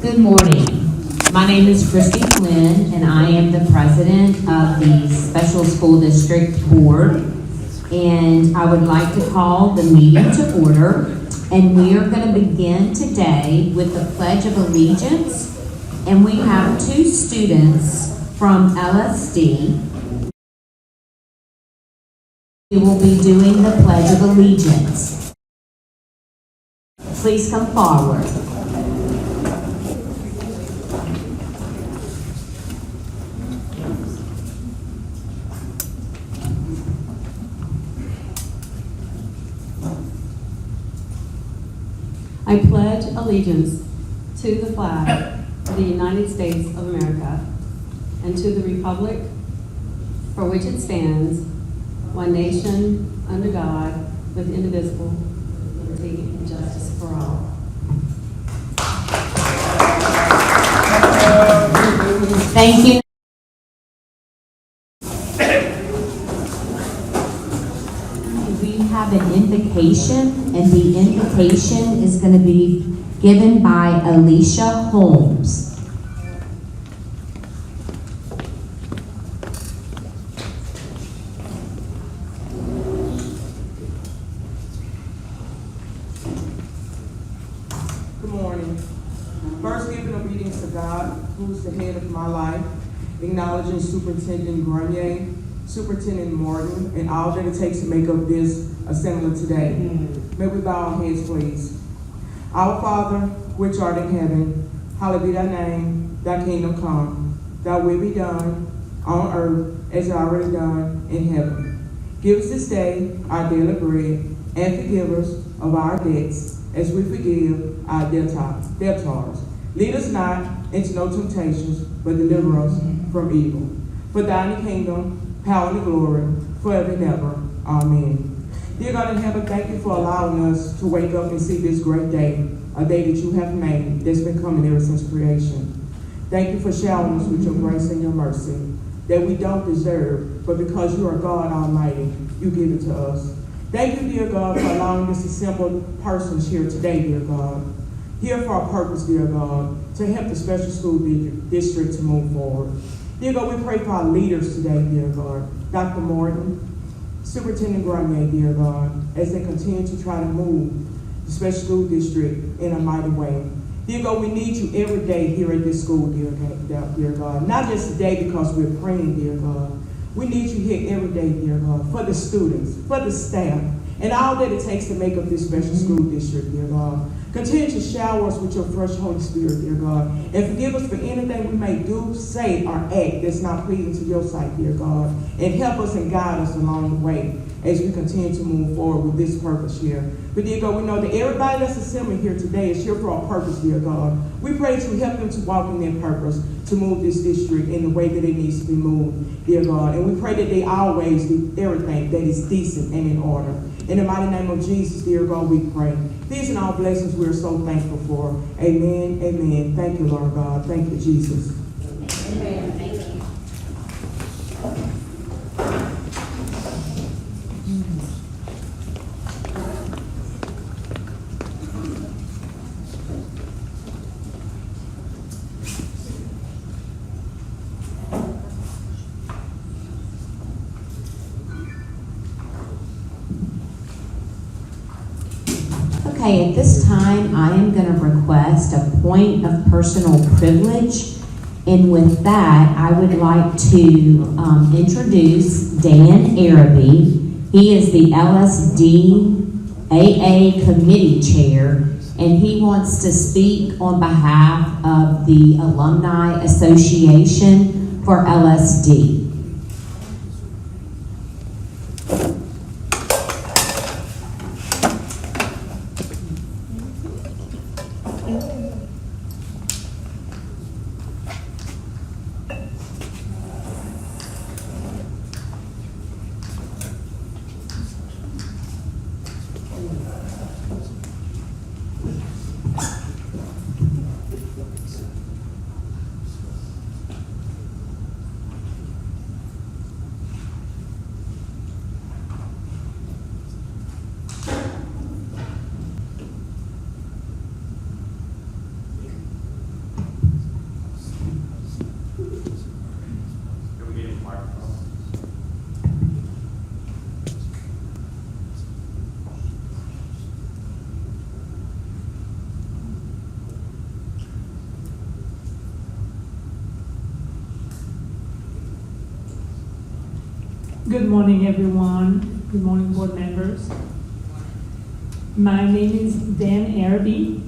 Good morning. My name is Christy Flynn, and I am the president of the Special School District Board. And I would like to call the meeting to order. And we are going to begin today with the Pledge of Allegiance. And we have two students from LSD. We will be doing the Pledge of Allegiance. Please come forward. I pledge allegiance to the flag of the United States of America and to the republic for which it stands, one nation, under God, with indivisible liberty and justice for all. Thank you. We have an invocation, and the invocation is going to be given by Alicia Holmes. Good morning. First, giving obedience to God, who's the head of my life, acknowledging Superintendent Grenier, Superintendent Morton, and all that it takes to make up this assembly today. May we bow our heads, please. Our Father, which art in heaven, hallowed be thy name, thy kingdom come, thy will be done on earth as it already done in heaven. Give us this day our daily bread, and forgive us of our debts as we forgive our debtors. Lead us not into no temptations, but deliver us from evil. For thine the kingdom, power and glory, forever and ever. Amen. Dear God in heaven, thank you for allowing us to wake up and see this great day, a day that you have made that's been coming ever since creation. Thank you for showering us with your grace and your mercy that we don't deserve, but because you are God Almighty, you give it to us. Thank you, dear God, for allowing this assembled persons here today, dear God. Here for our purpose, dear God, to help the special school district to move forward. Dear God, we pray for our leaders today, dear God. Dr. Morton, Superintendent Grenier, dear God, as they continue to try to move the special school district in a mighty way. Dear God, we need you every day here at this school, dear God. Not just today because we're praying, dear God. We need you here every day, dear God, for the students, for the staff, and all that it takes to make up this special school district, dear God. Continue to shower us with your fresh Holy Spirit, dear God, and forgive us for anything we may do, say, or act that's not pleasing to your sight, dear God, and help us and guide us along the way as we continue to move forward with this purpose here. But dear God, we know that everybody that's assembling here today is here for a purpose, dear God. We pray that you help them to walk in their purpose, to move this district in the way that it needs to be moved, dear God. And we pray that they always do everything that is decent and in order. In the mighty name of Jesus, dear God, we pray. These and all blessings we're so thankful for. Amen, amen. Thank you, Lord God. Thank you, Jesus. Amen. Thank you. Okay, at this time, I am going to request a point of personal privilege. And with that, I would like to introduce Dan Araby. He is the LSD AA Committee Chair, and he wants to speak on behalf of the Alumni Association for LSD. Good morning, everyone. Good morning, board members. My name is Dan Araby,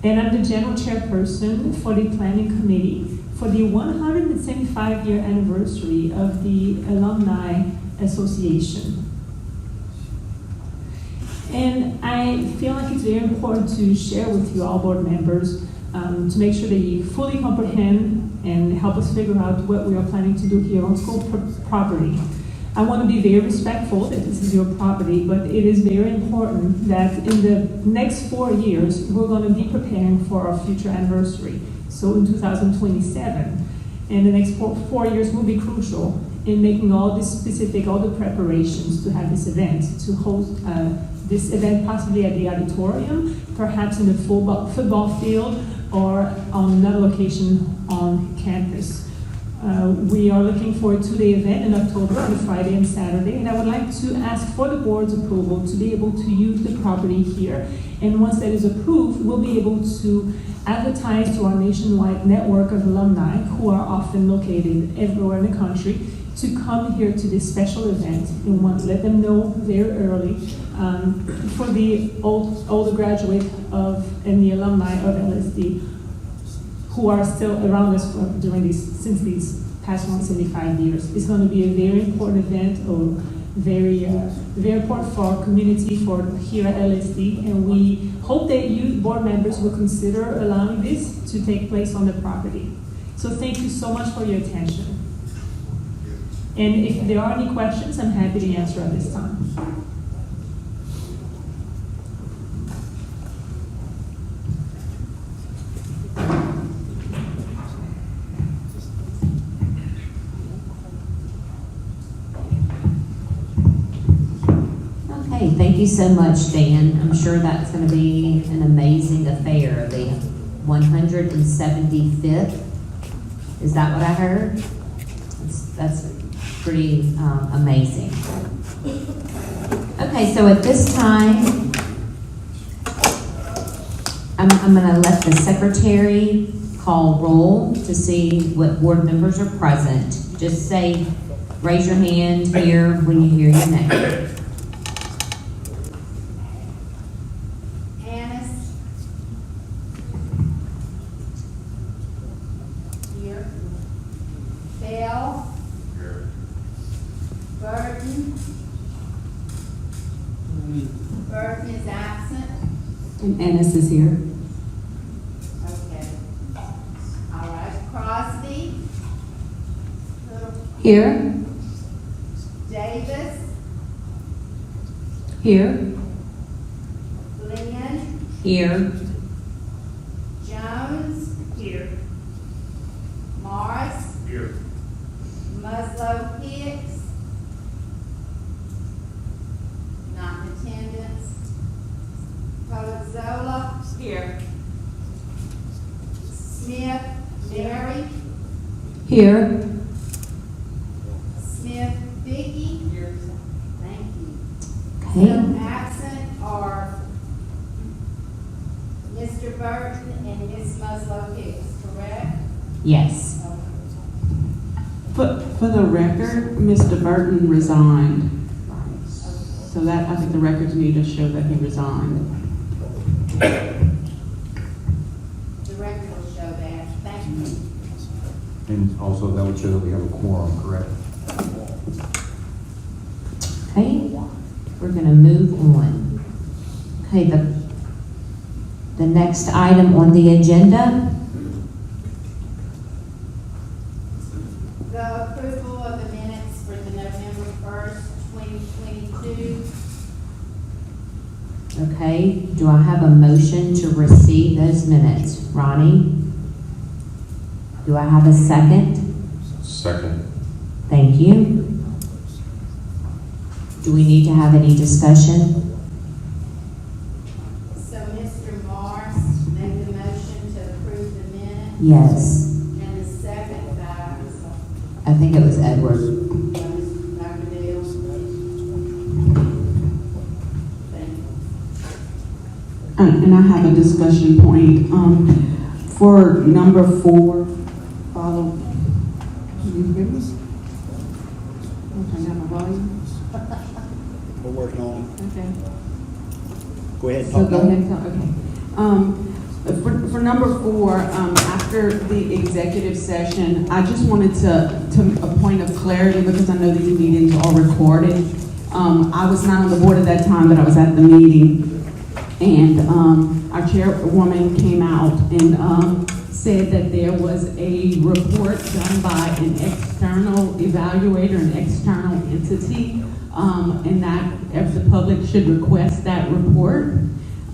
and I'm the general chairperson for the planning committee for the 175-year anniversary of the Alumni Association. And I feel like it's very important to share with you all board members to make sure that you fully comprehend and help us figure out what we are planning to do here on school property. I want to be very respectful that this is your property, but it is very important that in the next 4 years, we're going to be preparing for our future anniversary. So in 2027, and the next 4 years will be crucial in making all the preparations to have this event, to host this event possibly at the auditorium, perhaps in the football field, or on another location on campus. We are looking forward to the event in October, on Friday and Saturday, and I would like to ask for the board's approval to be able to use the property here. And once that is approved, we'll be able to advertise to our nationwide network of alumni who are often located everywhere in the country to come here to this special event, and want to let them know very early for the older graduate and the alumni of LSD who are still around us since these past 175 years. It's going to be a very important event, or very important for our community, for here at LSD, and we hope that you board members will consider allowing this to take place on the property. So thank you so much for your attention. And if there are any questions, I'm happy to answer at this time. Okay, thank you so much, Dan. I'm sure that's going to be an amazing affair, the 175th. Is that what I heard? That's pretty amazing. Okay, so at this time, I'm going to let the secretary call roll to see what board members are present. Just say, raise your hand here when you hear your name. Burton is absent. And Ennis is here. Okay. All right. Crosby. Here. Davis. Here. Lynn. Here. Jones. Here. Morris. Here. Muslow Hicks. Not in attendance. Polozola. Here. Smith. Mary. Here. Smith. Vicky. Here. Thank you. Okay. So absent are Mr. Burton and Ms. Muslow Hicks, correct? Yes. For the record, Mr. Burton resigned. So that, I think the records need to show that he resigned. The record will show that. Thank you. And also that would show that we have a quorum, correct? Okay, we're gonna move on. Okay, the next item on the agenda, The approval of the minutes for the November 1st, 2022. okay, do I have a motion to receive those minutes? Ronnie? Do I have a second? Second. Thank you. Do we need to have any discussion? So Mr. Morris made the motion to approve the minutes. Yes, And the second by I think it was Edward. Dr. Dale. Thank you. And I have a discussion point. For number 4, follow. Can you hear me? working on Okay. it. Go ahead, So talk go now. ahead and tell, okay. For number 4, after the executive session, I just wanted to a point of clarity, because I know these meetings are recorded. I was not on the board at that time, but I was at the meeting, and our chairwoman came out and said that there was a report done by an external evaluator, an external entity, and that if the public should request that report.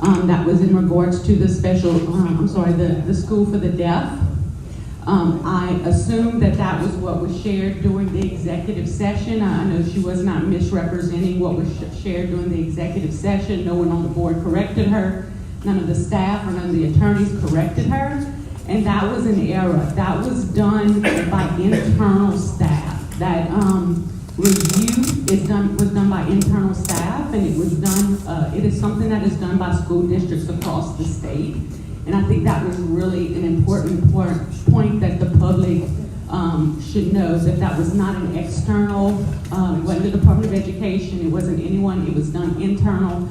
That was in regards to the special, the School for the Deaf. I assume that that was what was shared during the executive session. I know she was not misrepresenting what was shared during the executive session. No one on the board corrected her. None of the staff or none of the attorneys corrected her. And that was an error. That was done by internal staff. That review was done by internal staff, and it was done, it is something that is done by school districts across the state. And I think that was really an important point that the public should know, that was not an external, it wasn't the Department of Education, it wasn't anyone, it was done internal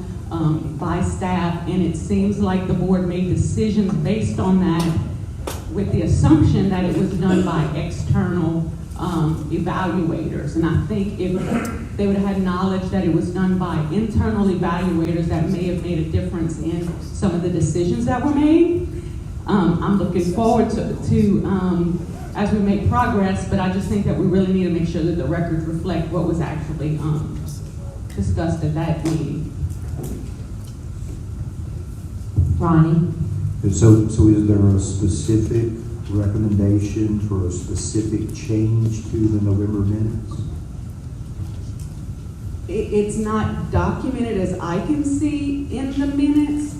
by staff, and it seems like the board made decisions based on that with the assumption that it was done by external evaluators. And I think if they would have had knowledge that it was done by internal evaluators, that may have made a difference in some of the decisions that were made. I'm looking forward to as we make progress, but I just think that we really need to make sure that the records reflect what was actually discussed at that meeting. Ronnie? So is there a specific recommendation for a specific change to the November minutes? It's not documented as I can see in the minutes,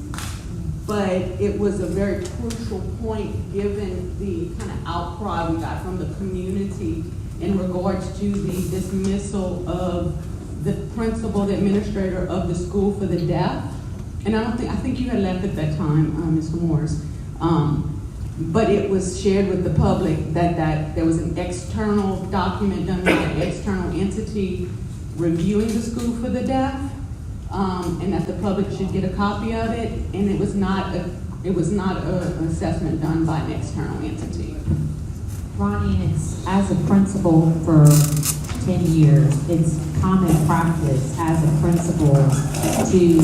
but it was a very crucial point given the kind of outcry we got from the community in regards to the dismissal of the principal, the administrator of the School for the Deaf. And I think you had left at that time, Mr. Morris. But it was shared with the public that there was an external document done by an external entity reviewing the School for the Deaf, and that the public should get a copy of it. And it was not an assessment done by an external entity. Ronnie, and it's, as a principal for 10 years, it's common practice as a principal to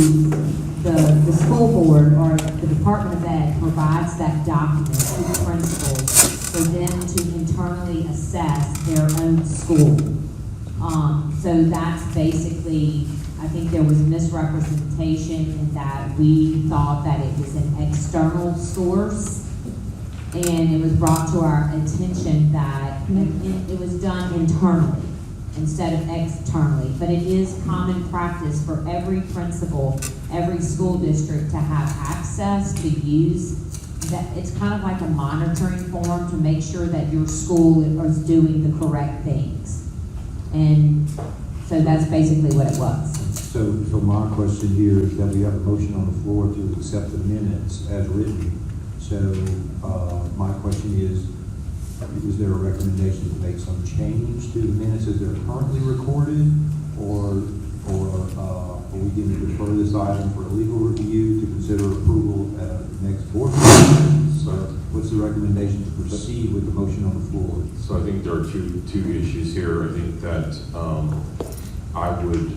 the school board or the Department of Ed provides that document to the principals for them to internally assess their own school. So that's basically, I think there was misrepresentation in that we thought that it was an external source, and it was brought to our attention that it was done internally instead of externally. But it is common practice for every principal, every school district to have access to use that. It's kind of like a monitoring form to make sure that your school is doing the correct things. And so that's basically what it was. So my question here is that we have a motion on the floor to accept the minutes as written. So my question is there a recommendation to make some change to the minutes as they're currently recorded, or are we going to defer this item for a legal review to consider approval at the next board meeting? So what's the recommendation to proceed with the motion on the floor? So I think there are two issues here. I think that I would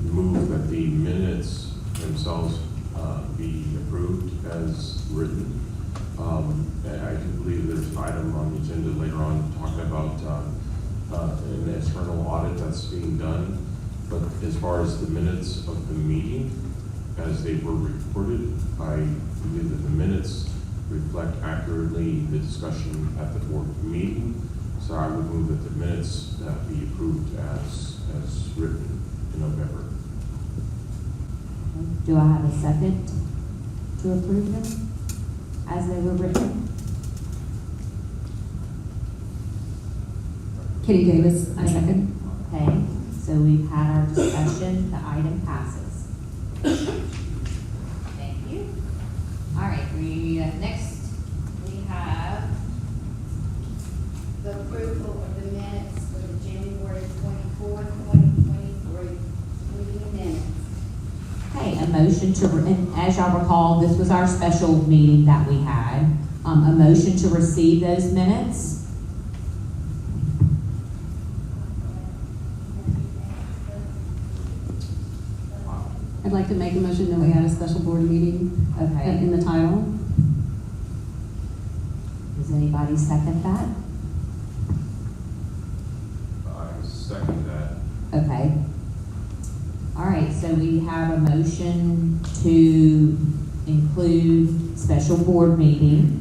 move that the minutes themselves be approved as written. I do believe there's an item on the agenda later on talking about an external audit that's being done. But as far as the minutes of the meeting, as they were recorded, I believe that the minutes reflect accurately the discussion at the board meeting. So I would move that the minutes be approved as written in November. Do I have a second to approve them as they were written? Kitty Davis, I second. Okay, so we've had our discussion, the item passes. Thank you. All right, next, we have the approval of the minutes for the January 24th, 2023 school motion to, and as y'all recall, this was our special meeting that we had. A motion to receive those minutes. I'd like to make a motion that we had a special board meeting Okay. in the title. Does anybody second that? I second that. Okay. All right, so we have a motion to include special board meeting.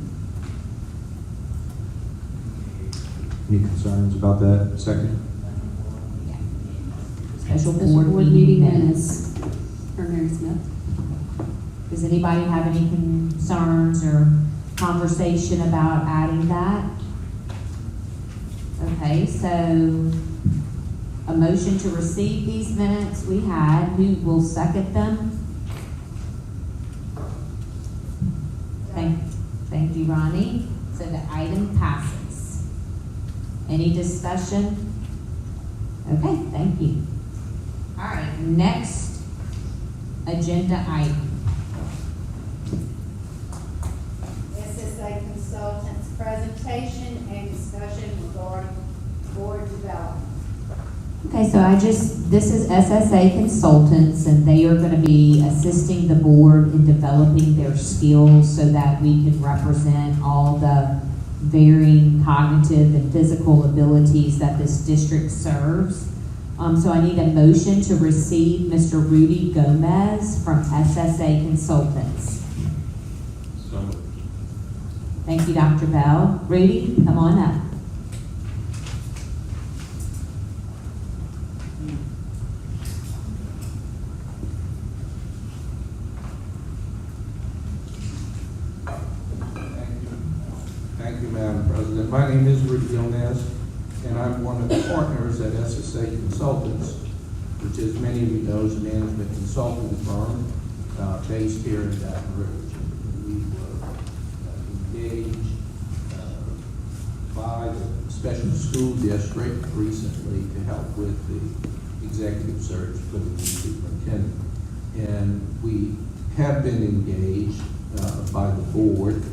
Any concerns about that second? Special Special board meeting minutes. For Mary Smith. Does anybody have any concerns or conversation about adding that? Okay, so a motion to receive these minutes we had. Who will second them? Thank you, Ronnie. So the item passes. Any discussion? Okay, thank you. All right, next agenda item. SSA Consultants presentation and discussion regarding board development. Okay, so this is SSA Consultants, and they are gonna be assisting the board in developing their skills so that we can represent all the varying cognitive and physical abilities that this district serves. So I need a motion to receive Mr. Rudy Gomez from SSA Consultants. So moved. Thank you, Dr. Bell. Rudy, come on up. Thank you, Madam President. My name is Rudy Gomez, and I'm one of the partners at SSA Consultants, which, as many of you know, is a management consulting firm based here in Baton Rouge. We were engaged by the special school district recently to help with the executive search for the new superintendent. And we have been engaged by the board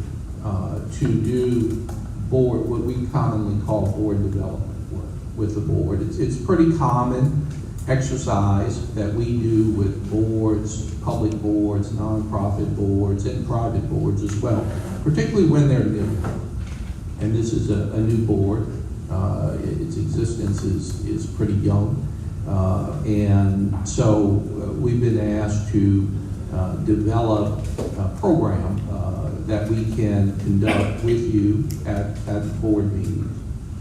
to do what we commonly call board development work with the board. It's pretty common exercise that we do with boards, public boards, nonprofit boards, and private boards as well, particularly when they're new. And this is a new board. Its existence is pretty young. And so we've been asked to develop a program that we can conduct with you at the board meeting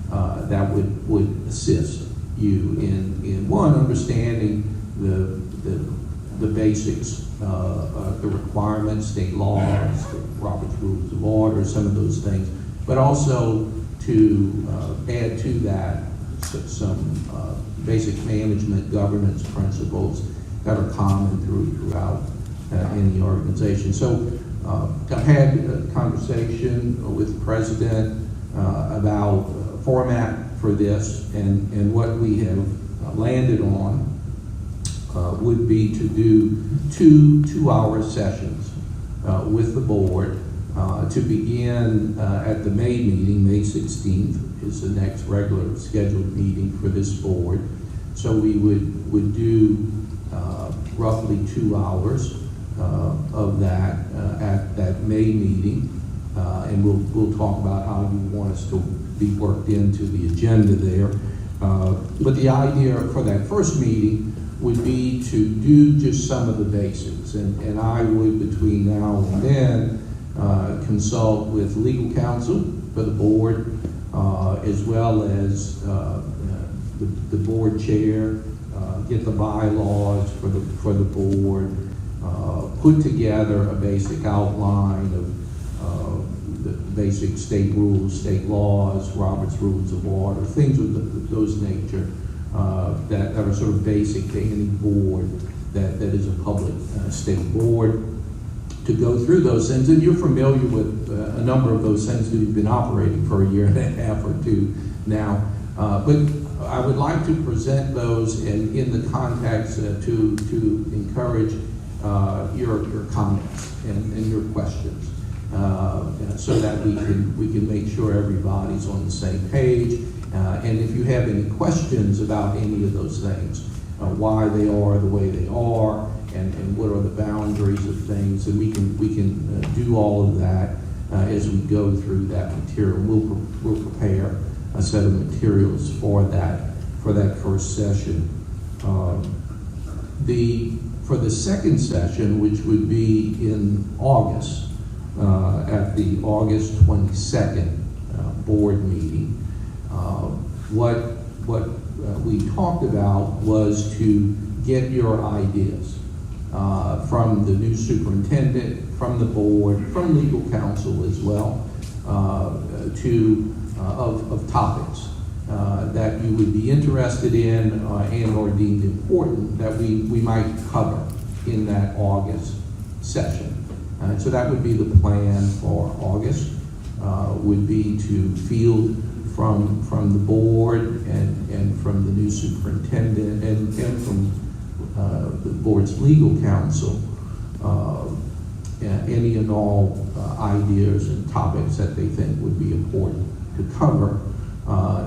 that would assist you in one, understanding the basics, the requirements, state laws, the Robert's Rules of Order, some of those things, but also to add to that some basic management governance principles that are common throughout in the organization. So I've had a conversation with the president about format for this, and what we have landed on would be to do two-hour sessions with the board to begin at the May meeting. May 16th is the next regular scheduled meeting for this board. So we would do roughly 2 hours of that at that May meeting, and we'll talk about how you want us to be worked into the agenda there. But the idea for that first meeting would be to do just some of the basics, and I would, between now and then, consult with legal counsel for the board, as well as the board chair, get the bylaws for the board, put together a basic outline of the basic state rules, state laws, Robert's Rules of Order, things of those nature that are sort of basic to any board that is a public state board, to go through those things. And you're familiar with a number of those things because you've been operating for a year and a half or two now. But I would like to present those in the context to encourage your comments and your questions, so that we can make sure everybody's on the same page. And if you have any questions about any of those things, why they are the way they are, and what are the boundaries of things, and we can do all of that as we go through that material. We'll prepare a set of materials for that first session. For the second session, which would be in August, at the August 22nd board meeting, what we talked about was to get your ideas from the new superintendent, from the board, from legal counsel as well, of topics that you would be interested in and or deemed important that we might cover in that August session. So that would be the plan for August, would be to field from the board and from the new superintendent and from the board's legal counsel, any and all ideas and topics that they think would be important to cover,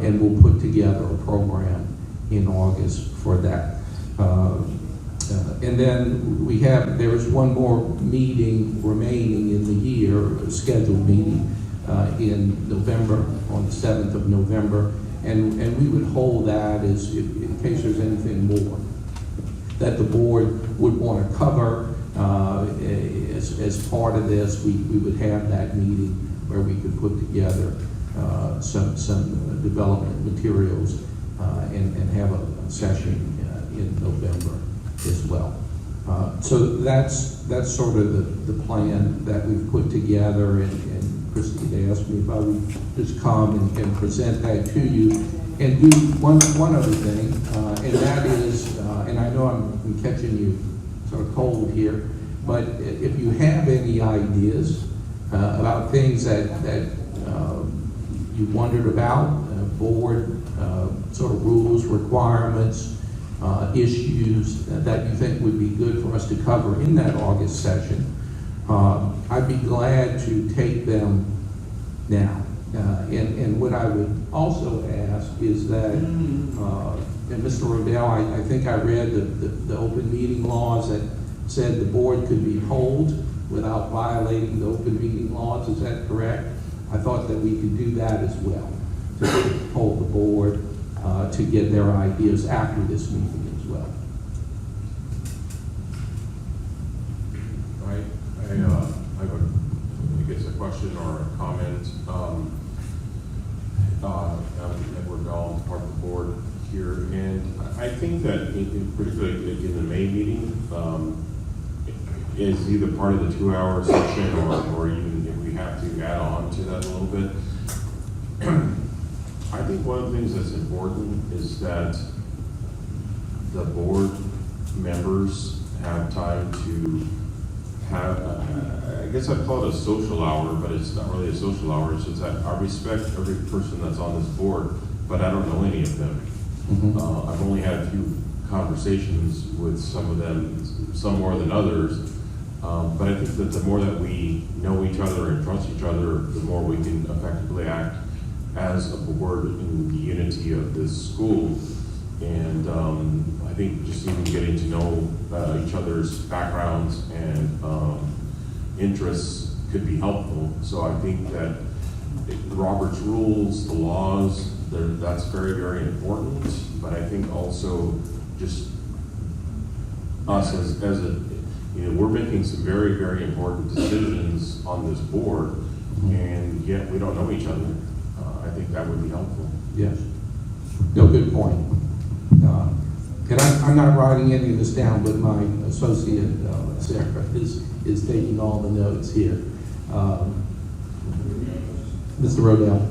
and we'll put together a program in August for that. And then there is one more meeting remaining in the year, a scheduled meeting in November, on the 7th of November, and we would hold that in case there's anything more that the board would want to cover as part of this. We would have that meeting where we could put together some development materials and have a session in November as well. So that's sort of the plan that we've put together, and Christine asked me if I would just come and present that to you and do one other thing, and that is, and I know I'm catching you sort of cold here, but if you have any ideas about things that you wondered about, board sort of rules, requirements, issues that you think would be good for us to cover in that August session, I'd be glad to take them now. And what I would also ask is that, and Mr. Rodell, I think I read the open meeting laws that said the board could be polled without violating the open meeting laws. Is that correct? I thought that we could do that as well, to poll the board to get their ideas after this meeting as well. I guess a question or a comment. I'm Edward Bell, part of the board here, and I think that particularly in the May meeting, is either part of the 2-hour session or even if we have to add on to that a little bit. I think one of the things that's important is that the board members have time to have, I guess I'd call it a social hour, but it's not really a social hour. It's just that I respect every person that's on this board, but I don't know any of them. I've only had a few conversations with some of them, some more than others. But I think that the more that we know each other and trust each other, the more we can effectively act as a board in the unity of this school. And I think just even getting to know each other's backgrounds and interests could be helpful. So I think that Robert's rules, the laws, that's very, very important. But I think also just us as a, we're making some very, very important decisions on this board, and yet we don't know each other. I think that would be helpful. Yes. No, good point. And I'm not writing any of this down, but my associate, Sarah, is taking all the notes here. Mr. Rodell.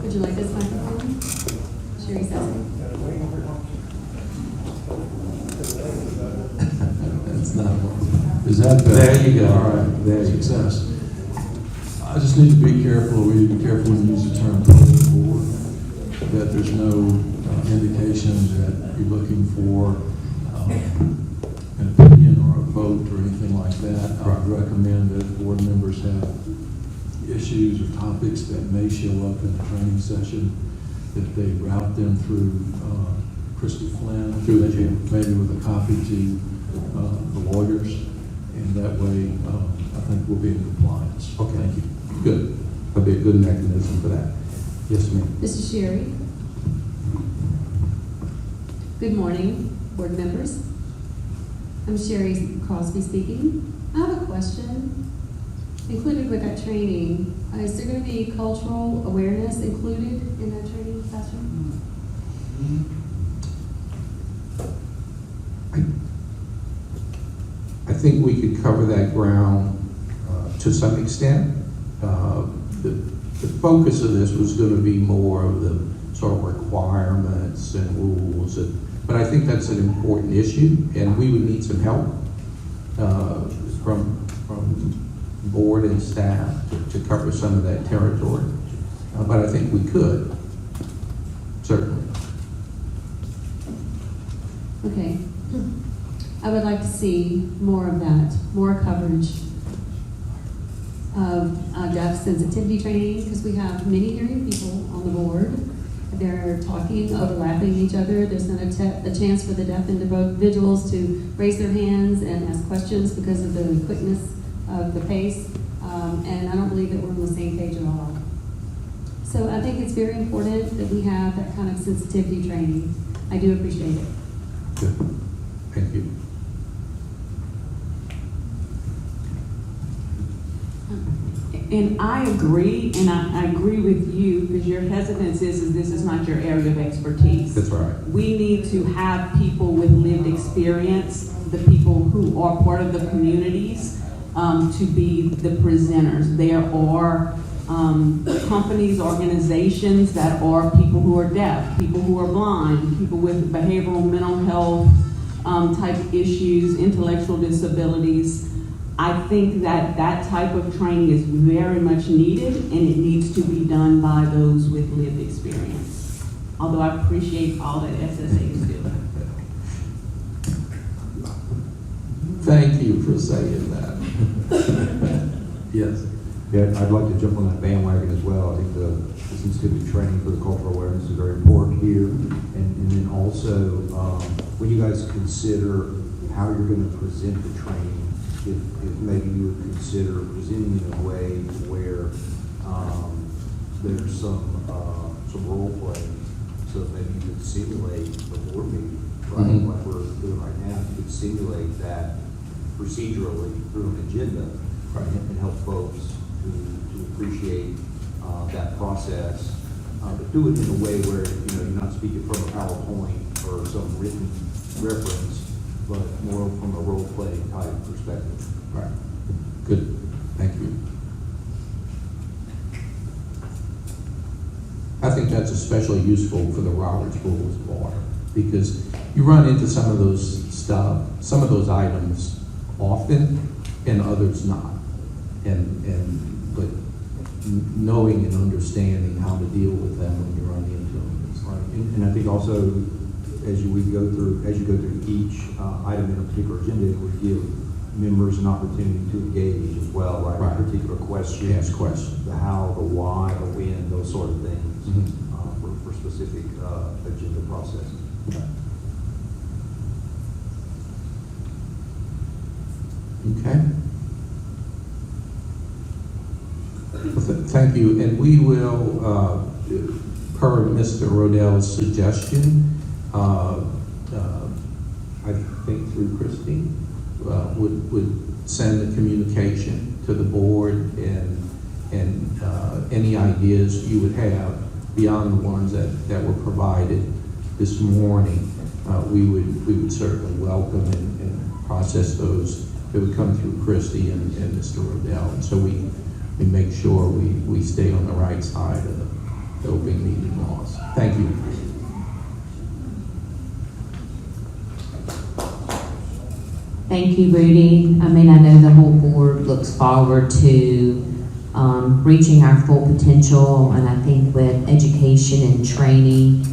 Would you like this microphone? Is that better? There you go. All right, There you go. success. I just need to be careful, we need to be careful when you use the term voting board, that there's no indication that you're looking for an opinion or a vote or anything like that. I would recommend that board members have issues or topics that may show up in the training session, that they route them through Christy Flynn, maybe with a copy to the lawyers, and that way I think we'll be in compliance. Okay. Thank you. Good. That'll be a good mechanism for that. Yes, ma'am. Mr. Sherry? Good morning, board members. I'm Sherry Crosby speaking. I have a question. Included with that training, is there going to be cultural awareness included in that training session? I think we could cover that ground to some extent. The focus of this was going to be more of the sort of requirements and rules, but I think that's an important issue, and we would need some help from board and staff to cover some of that territory. But I think we could, certainly. Okay. I would like to see more of that, more coverage of deaf sensitivity training, because we have many hearing people on the board. They're talking, overlapping each other. There's not a chance for the deaf individuals to raise their hands and ask questions because of the quickness of the pace. And I don't believe that we're on the same page at all. So I think it's very important that we have that kind of sensitivity training. I do appreciate it. Good. Thank you. And I agree, and I agree with you, because your hesitance is this is not your area of expertise. That's right. We need to have people with lived experience, the people who are part of the communities, to be the presenters. There are companies, organizations that are people who are deaf, people who are blind, people with behavioral mental health type issues, intellectual disabilities. I think that that type of training is very much needed, and it needs to be done by those with lived experience. Although I appreciate all that SSA is doing. Thank you for saying that. Yes. Yeah, I'd like to jump on that bandwagon as well. I think the sensitivity training for the cultural awareness is very important here. And then also, when you guys consider how you're going to present the training, if maybe you would consider presenting in a way where there's some role play, so maybe you could simulate the board meeting, right? Mm-hmm. Like we're doing right now, you could simulate that procedurally through an agenda, right? And help folks to appreciate that process, but do it in a way where you're not speaking from a PowerPoint or some written reference, but more from a role play type perspective. Right. Good. Thank you. I think that's especially useful for the Roberts Rules Board, because you run into some of those items often, and others not. But knowing and understanding how to deal with them when you run into them. Right. And I think also as you go through each item in a particular agenda, it would give members an opportunity to engage as well, right? Right. Particular questions. Ask questions. The how, the why, the when, those sort of things Mm-hmm. for specific agenda processes. Okay. Thank you, and we will, per Mr. Rodell's suggestion, I think through Christine, would send a communication to the board and any ideas you would have beyond the ones that were provided this morning. We would certainly welcome and process those. It would come through Christy and Mr. Rodell, and so we make sure we stay on the right side of the open meeting laws. Thank you. Thank you, Rudy. I mean, I know the whole board looks forward to reaching our full potential, and I think with education and training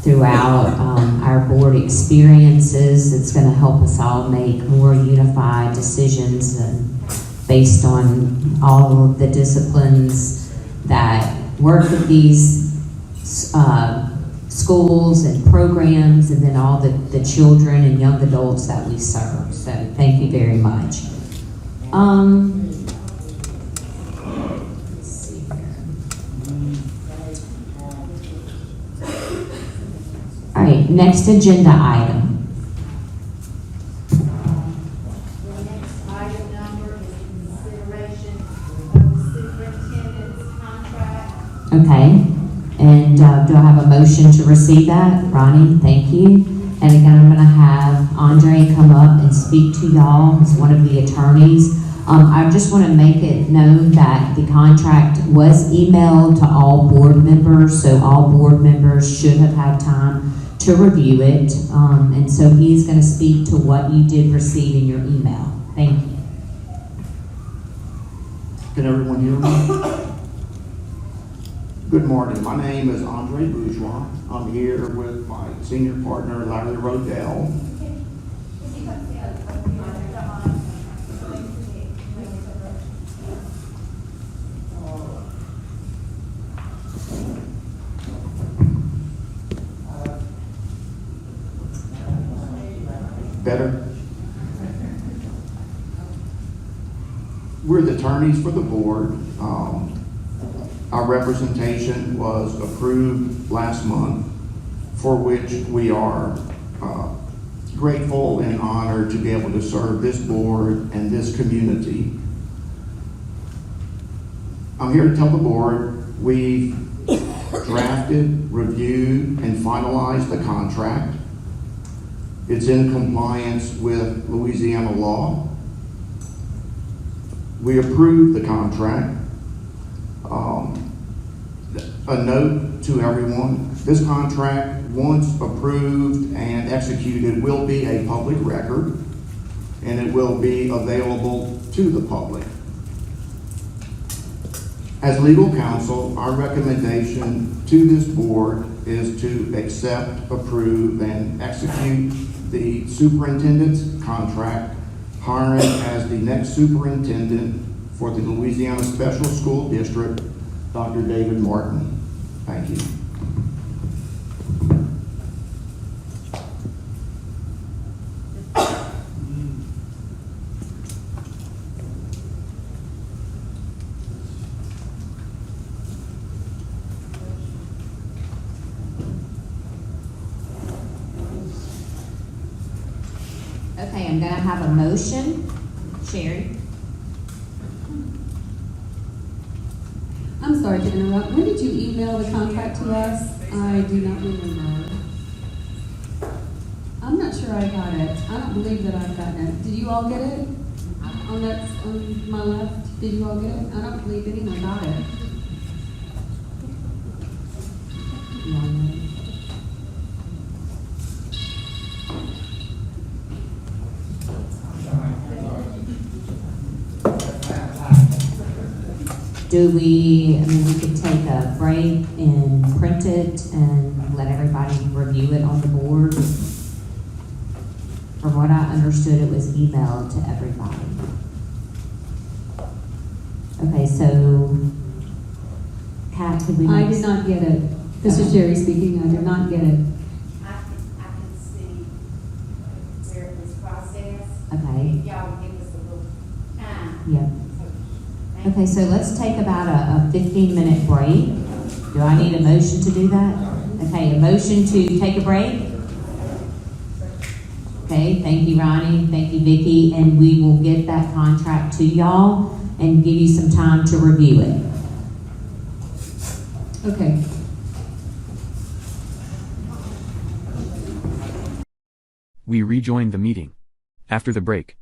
throughout our board experiences, it's going to help us all make more unified decisions and based on all of the disciplines that work with these schools and programs, and then all the children and young adults that we serve. So thank you very much. Let's see here. All right, next agenda item. The next item number is consideration of the superintendent's contract. Okay, and do I have a motion to receive that? Ronnie, thank you. And again, I'm gonna have Andre come up and speak to y'all as one of the attorneys. I just wanna make it known that the contract was emailed to all board members, so all board members should have had time to review it. And so he's gonna speak to what you did receive in your email. Thank you. Can everyone hear me? Good morning. My name is Andre Bourgeois. I'm here with my senior partner, Larry Rodell. Better? We're the attorneys for the board. Our representation was approved last month, for which we are grateful and honored to be able to serve this board and this community. I'm here to tell the board we've drafted, reviewed, and finalized the contract. It's in compliance with Louisiana law. We approved the contract. A note to everyone, this contract, once approved and executed, will be a public record, and it will be available to the public. As legal counsel, our recommendation to this board is to accept, approve, and execute the superintendent's contract, hiring as the next superintendent for the Louisiana Special School District, Dr. David Martin. Thank you. Okay, I'm gonna have a motion. Sherry? I'm sorry to interrupt. When did you email the contract to us? I do not remember. I'm not sure I got it. I don't believe that I've gotten it. Did you all get it? On my left, did you all get it? I don't believe anyone got it. We could take a break and print it and let everybody review it on the board. From what I understood, it was emailed to everybody. Okay, so, Kat, could we? I did not get it. This is Sherry speaking. I did not get it. I can see where it was processed. Okay, If y'all give us a little time. yep. So, Okay, so let's take about a 15-minute break. Do I need a motion to do that? Okay, a motion to take a break? Okay, thank you, Ronnie. Thank you, Vicki. And we will get that contract to y'all and give you some time to review it. Okay. We rejoined the meeting. After the break.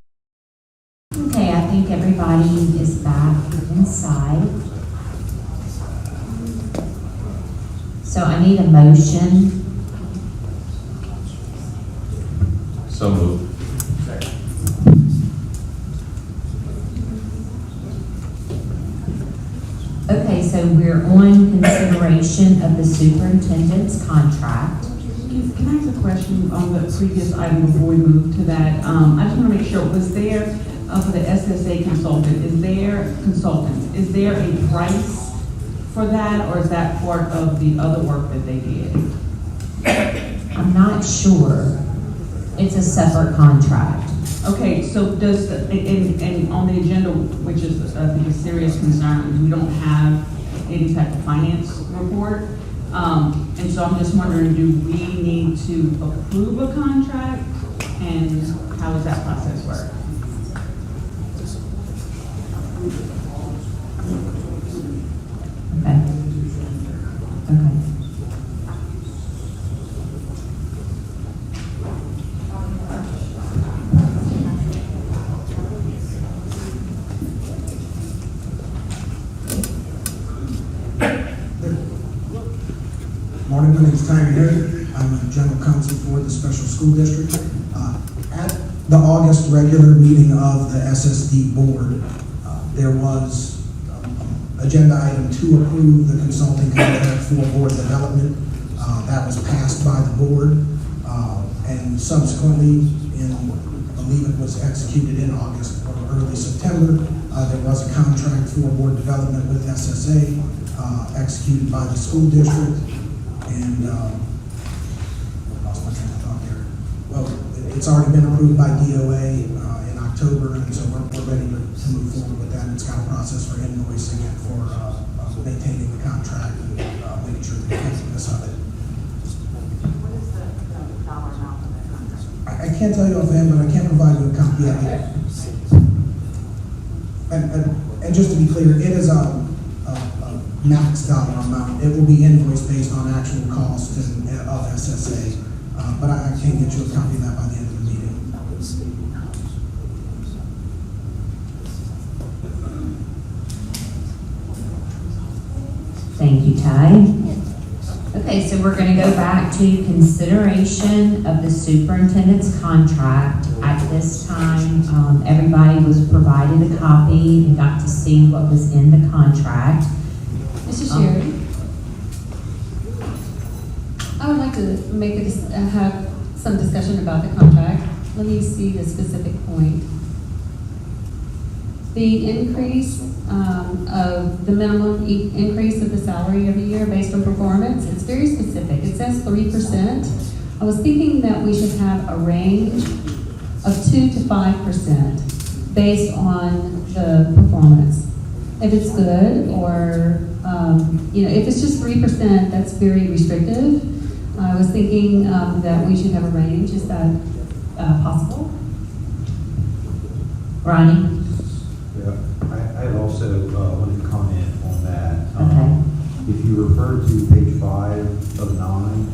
Okay, I think everybody is back inside. So I need a motion. So moved. we're on consideration of the superintendent's contract. Can I ask a question on the previous item before we move to that? I just want to make sure, was there, for the SSA consultant, is there a price for that, or is that part of the other work that they did? I'm not sure. It's a separate contract. Okay, so does, and on the agenda, which is, I think, a serious concern, we don't have any type of finance report. And so I'm just wondering, do we need to approve a contract? And how does that process work? Okay. Okay. Morning, my name is Tyree Harry. I'm a general counsel for the special school district. At the August regular meeting of the SSD board, there was agenda item to approve the consulting contract for board development. That was passed by the board, and subsequently, I believe it was executed in August or early September, there was a contract for board development with SSA, executed by the school district. And lost my train of thought there. Well, it's already been approved by DOA in October, and so we're ready to move forward with that. It's got a process for invoicing and for maintaining the contract and making sure the effectiveness of it. What is the dollar amount of that contract? I can't tell you offhand, but I can provide you a copy of it. And just to be clear, it is a max dollar amount. It will be invoiced based on actual cost and, of SSA, but I can get you a copy of that by the end of the meeting. Thank you, Ty. Okay, so we're going to go back to consideration of the superintendent's contract. At this time, everybody was provided a copy and got to see what was in the contract. Mr. Sherry, I would like to have some discussion about the contract. Let me see the specific point. The increase of the minimum increase of the salary every year based on performance, it's very specific. It says 3%. I was thinking that we should have a range of 2 to 5% based on the performance. If it's good, or if it's just 3%, that's very restrictive. I was thinking that we should have a range. Is that possible? Ronnie? Yeah, I also wanted to comment on that. Okay. If you refer to page 5 of 9,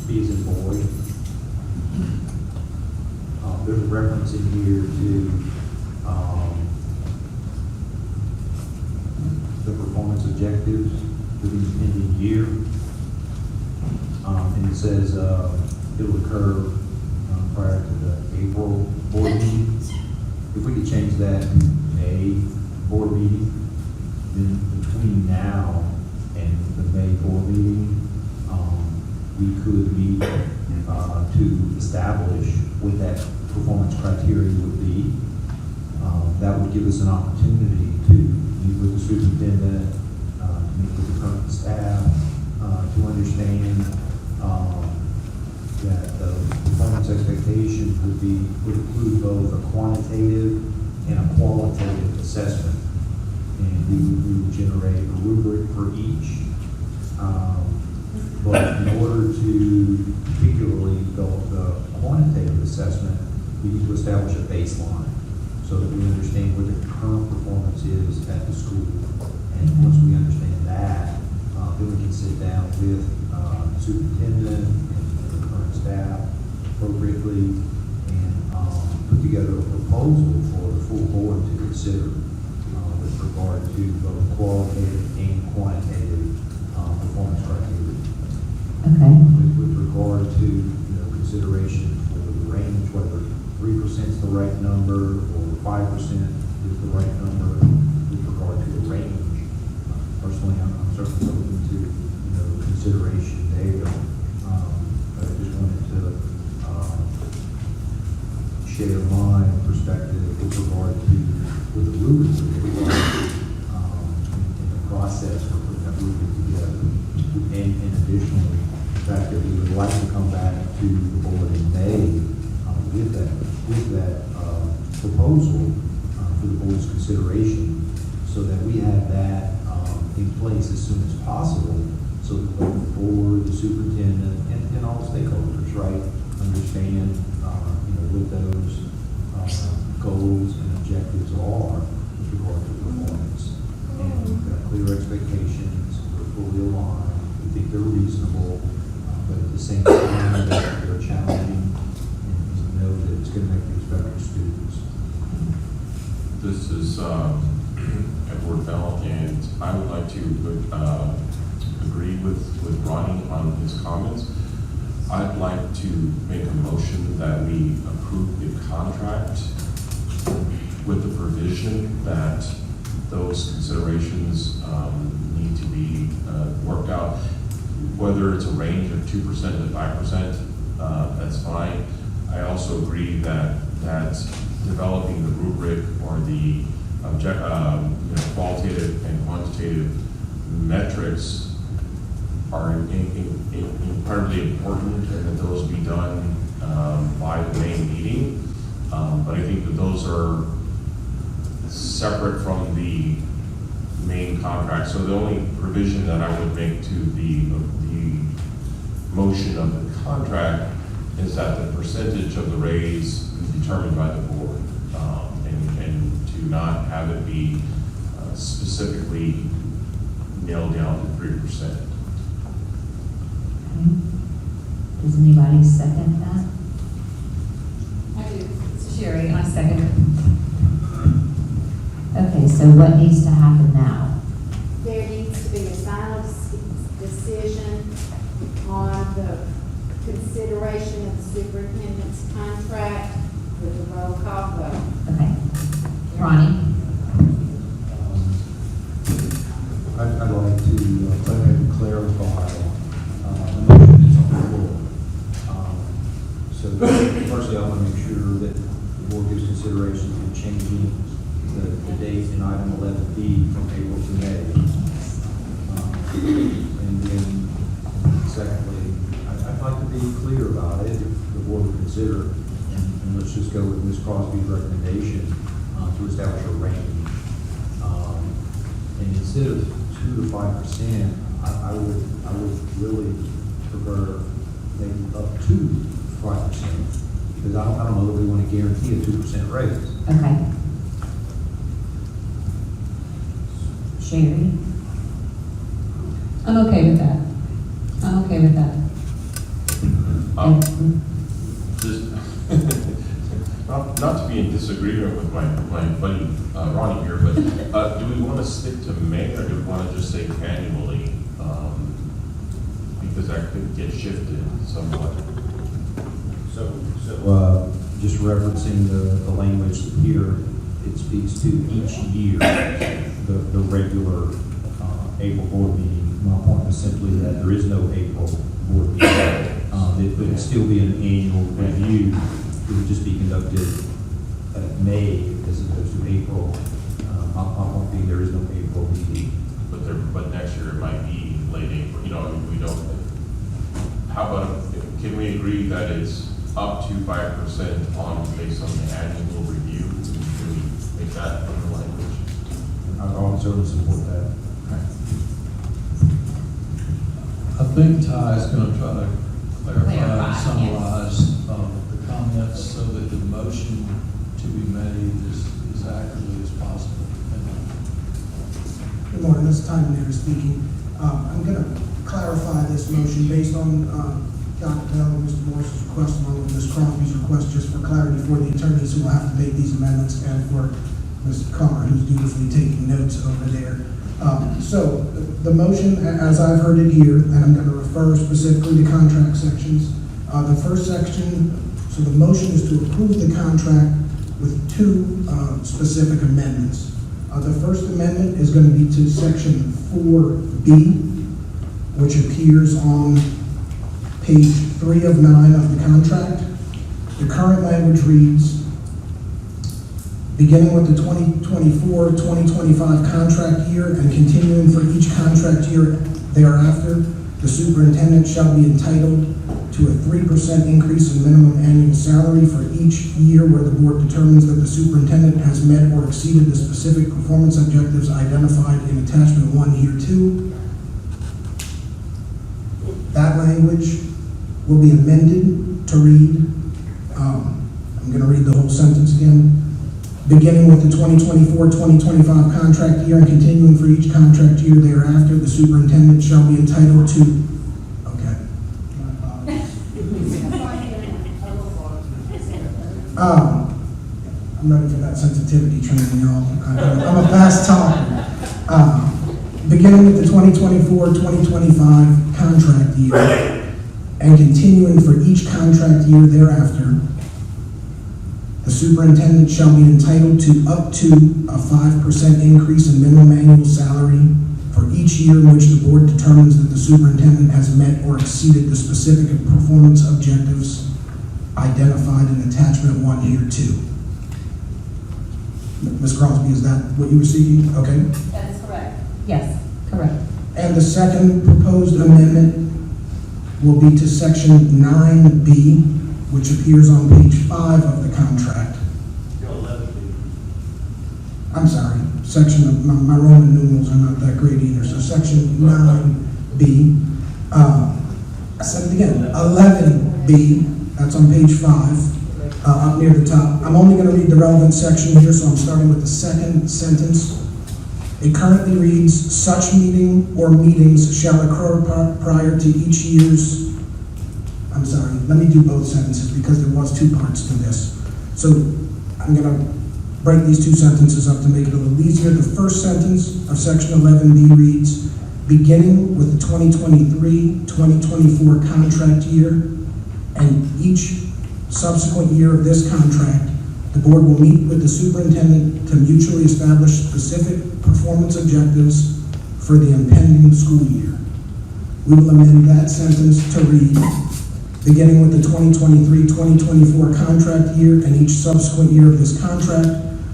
B as in boy, there's a reference in here to the performance objectives for the ending year. And it says it'll occur prior to the April board meeting. If we could change that to May board meeting, then between now and the May board meeting, we could meet to establish what that performance criteria would be. That would give us an opportunity to meet with the superintendent, meet with the current staff, to understand that the performance expectations would include both a quantitative and a qualitative assessment. And we would generate a rubric for each. But in order to particularly go with the quantitative assessment, we need to establish a baseline so that we understand what the current performance is at the school. And once we understand that, then we can sit down with the superintendent and the current staff appropriately and put together a proposal for the full board to consider with regard to both qualitative and quantitative performance criteria. Okay. With regard to consideration for the range, whether 3% is the right number or 5% is the right number, we regard to the range. Personally, I'm certainly open to, consideration there. But I just wanted to share my perspective with regard to the rubric in the process for putting that rubric together. And additionally, the fact that we would like to come back to the board in May with that proposal for the board's consideration, so that we have that in place as soon as possible, so that the board, the superintendent, and all stakeholders, right, understand, what those goals and objectives are with regard to performance. And we've got clear expectations, we're fully aligned, we think they're reasonable, but at the same time, they're challenging, and we know that it's going to make things better for students. This is Edward Bell, and I would like to agree with Ronnie on his comments. I'd like to make a motion that we approve the contract with the provision that those considerations need to be worked out. Whether it's a range of 2% to 5%, that's fine. I also agree that developing the rubric or the qualitative and quantitative metrics are incredibly important, and that those be done by the May meeting. But I think that those are separate from the main contract. So the only provision that I would make to the motion of the contract is that the percentage of the raise is determined by the board, and to not have it be specifically nailed down to 3%. Does anybody second that? I do. It's Sherry, I second it. Okay, so what needs to happen now? There needs to be a final decision on the consideration of the superintendent's contract with a roll call vote. Okay. Ronnie? I'd like to clarify the motion that's on the floor. So firstly, I want to make sure that the board gives consideration to changing the date in item 11B from April to May. And then secondly, I'd like to be clear about it, if the board would consider, and let's just go with Ms. Crosby's recommendation to establish a range. And instead of 2 to 5%, I would really prefer maybe up to 5%, because I don't know that we want to guarantee a 2% raise. Okay. Sherry? I'm okay with that. I'm okay with that. Not to be in disagreement with my buddy Ronnie here, but do we want to stick to May, or do we want to just say annually? Because that could get shifted somewhat. So just referencing the language here, it speaks to each year, the regular April board meeting. My point was simply that there is no April board meeting. It would still be an annual review. It would just be conducted at May as opposed to April. My point being, there is no April meeting. But next year it might be late April. We don't. How about, can we agree that it's up to 5% based on the annual review? Can we make that in the language? I would certainly support that. I think Ty is going to try to clarify and Yes. summarize the comments so that the motion to be made is as accurately as possible. Good morning, this is Ty Manera speaking. I'm going to clarify this motion based on Dr. Bell and Mr. Morris's request, along with Ms. Crosby's request, just for clarity for the attorneys who will have to make these amendments, and for Ms. Carr, who's dutifully taking notes over there. So the motion, as I've heard it here, and I'm going to refer specifically to contract sections. The first section, so the motion is to approve the contract with two specific amendments. The First Amendment is going to be to Section 4B, which appears on page 3 of 9 of the contract. The current language reads, beginning with the 2024-2025 contract year and continuing for each contract year thereafter, the superintendent shall be entitled to a 3% increase in minimum annual salary for each year where the board determines that the superintendent has met or exceeded the specific performance objectives identified in attachment 1 here too. That language will be amended to read, I'm going to read the whole sentence again. Beginning with the 2024-2025 contract year and continuing for each contract year thereafter, the superintendent shall be entitled to, okay. I'm ready for that sensitivity training, y'all. I'm a fast talker. Beginning with the 2024-2025 contract year and continuing for each contract year thereafter, the superintendent shall be entitled to up to a 5% increase in minimum annual salary for each year in which the board determines that the superintendent has met or exceeded the specific performance objectives identified in attachment 1 here too. Ms. Crosby, is that what you were seeking? Okay. That is correct. Yes, correct. And the second proposed amendment will be to section 9B, which appears on page 5 of the contract. I'm sorry, section of, my Roman numerals are not that great either, so section 9B. I said it again, 11B, that's on page 5. Up near the top. I'm only going to read the relevant section here, so I'm starting with the second sentence. It currently reads, such meeting or meetings shall occur prior to each year's, I'm sorry, let me do both sentences because there was 2 parts to this. So I'm going to break these 2 sentences up to make it a little easier. The first sentence of section 11B reads, beginning with the 2023-2024 contract year and each subsequent year of this contract, the board will meet with the superintendent to mutually establish specific performance objectives for the impending school year. We will amend that sentence to read, beginning with the 2023-2024 contract year and each subsequent year of this contract,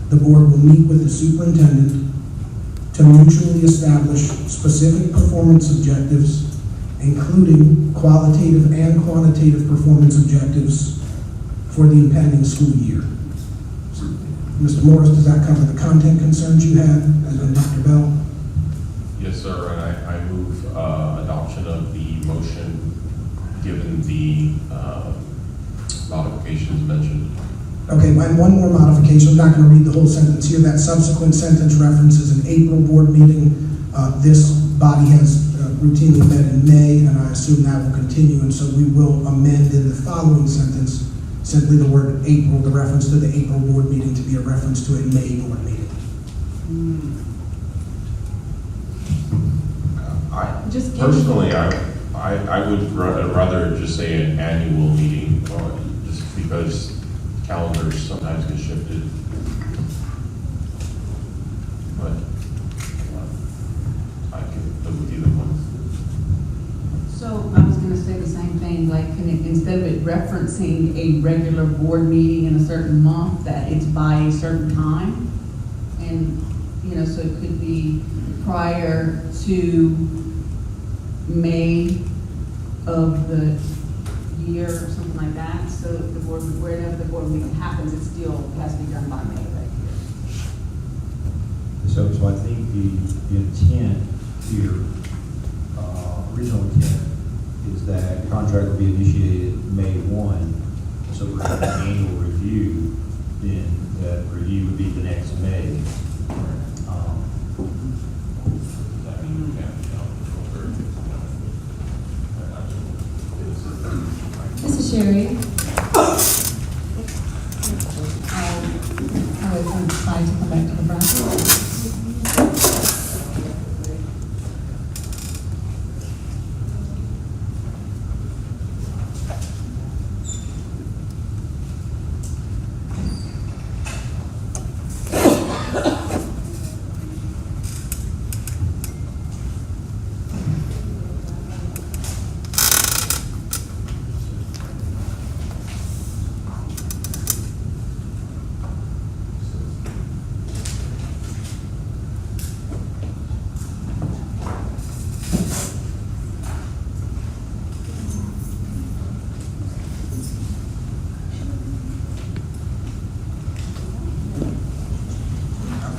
the board will meet with the superintendent to mutually establish specific performance objectives, including qualitative and quantitative performance objectives for the impending school year. Mr. Morris, does that cover the content concerns you had, as in Dr. Bell? Yes, sir, and I move adoption of the motion given the modifications mentioned. Okay, and one more modification. I'm not going to read the whole sentence here. That subsequent sentence references an April board meeting. This body has routinely met in May, and I assume that will continue, and so we will amend in the following sentence simply the word April, the reference to the April board meeting to be a reference to a May board meeting. Personally, I would rather just say an annual meeting, just because calendars sometimes get shifted. But I can live with either one. So I was going to say the same thing, like instead of it referencing a regular board meeting in a certain month, that it's by a certain time. And, so it could be prior to May of the year or something like that. So the board, wherever the board meeting happens, it still has to be done by May of that year. So I think the intent here, original intent, is that contract will be initiated May 1. So for an annual review, then that review would be the next May. Mrs. Sherry? I'll wait for the slide to come back to the front.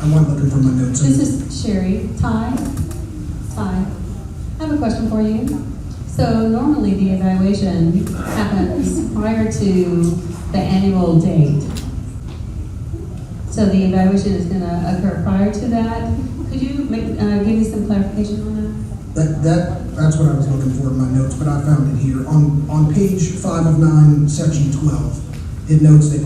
I wasn't looking for my notes. This is Sherry. Ty? I have a question for you. So normally the evaluation happens prior to the annual date. So the evaluation is going to occur prior to that. Could you give me some clarification on that? That's what I was looking for in my notes, but I found it here. On page 5 of 9, section 12, it notes that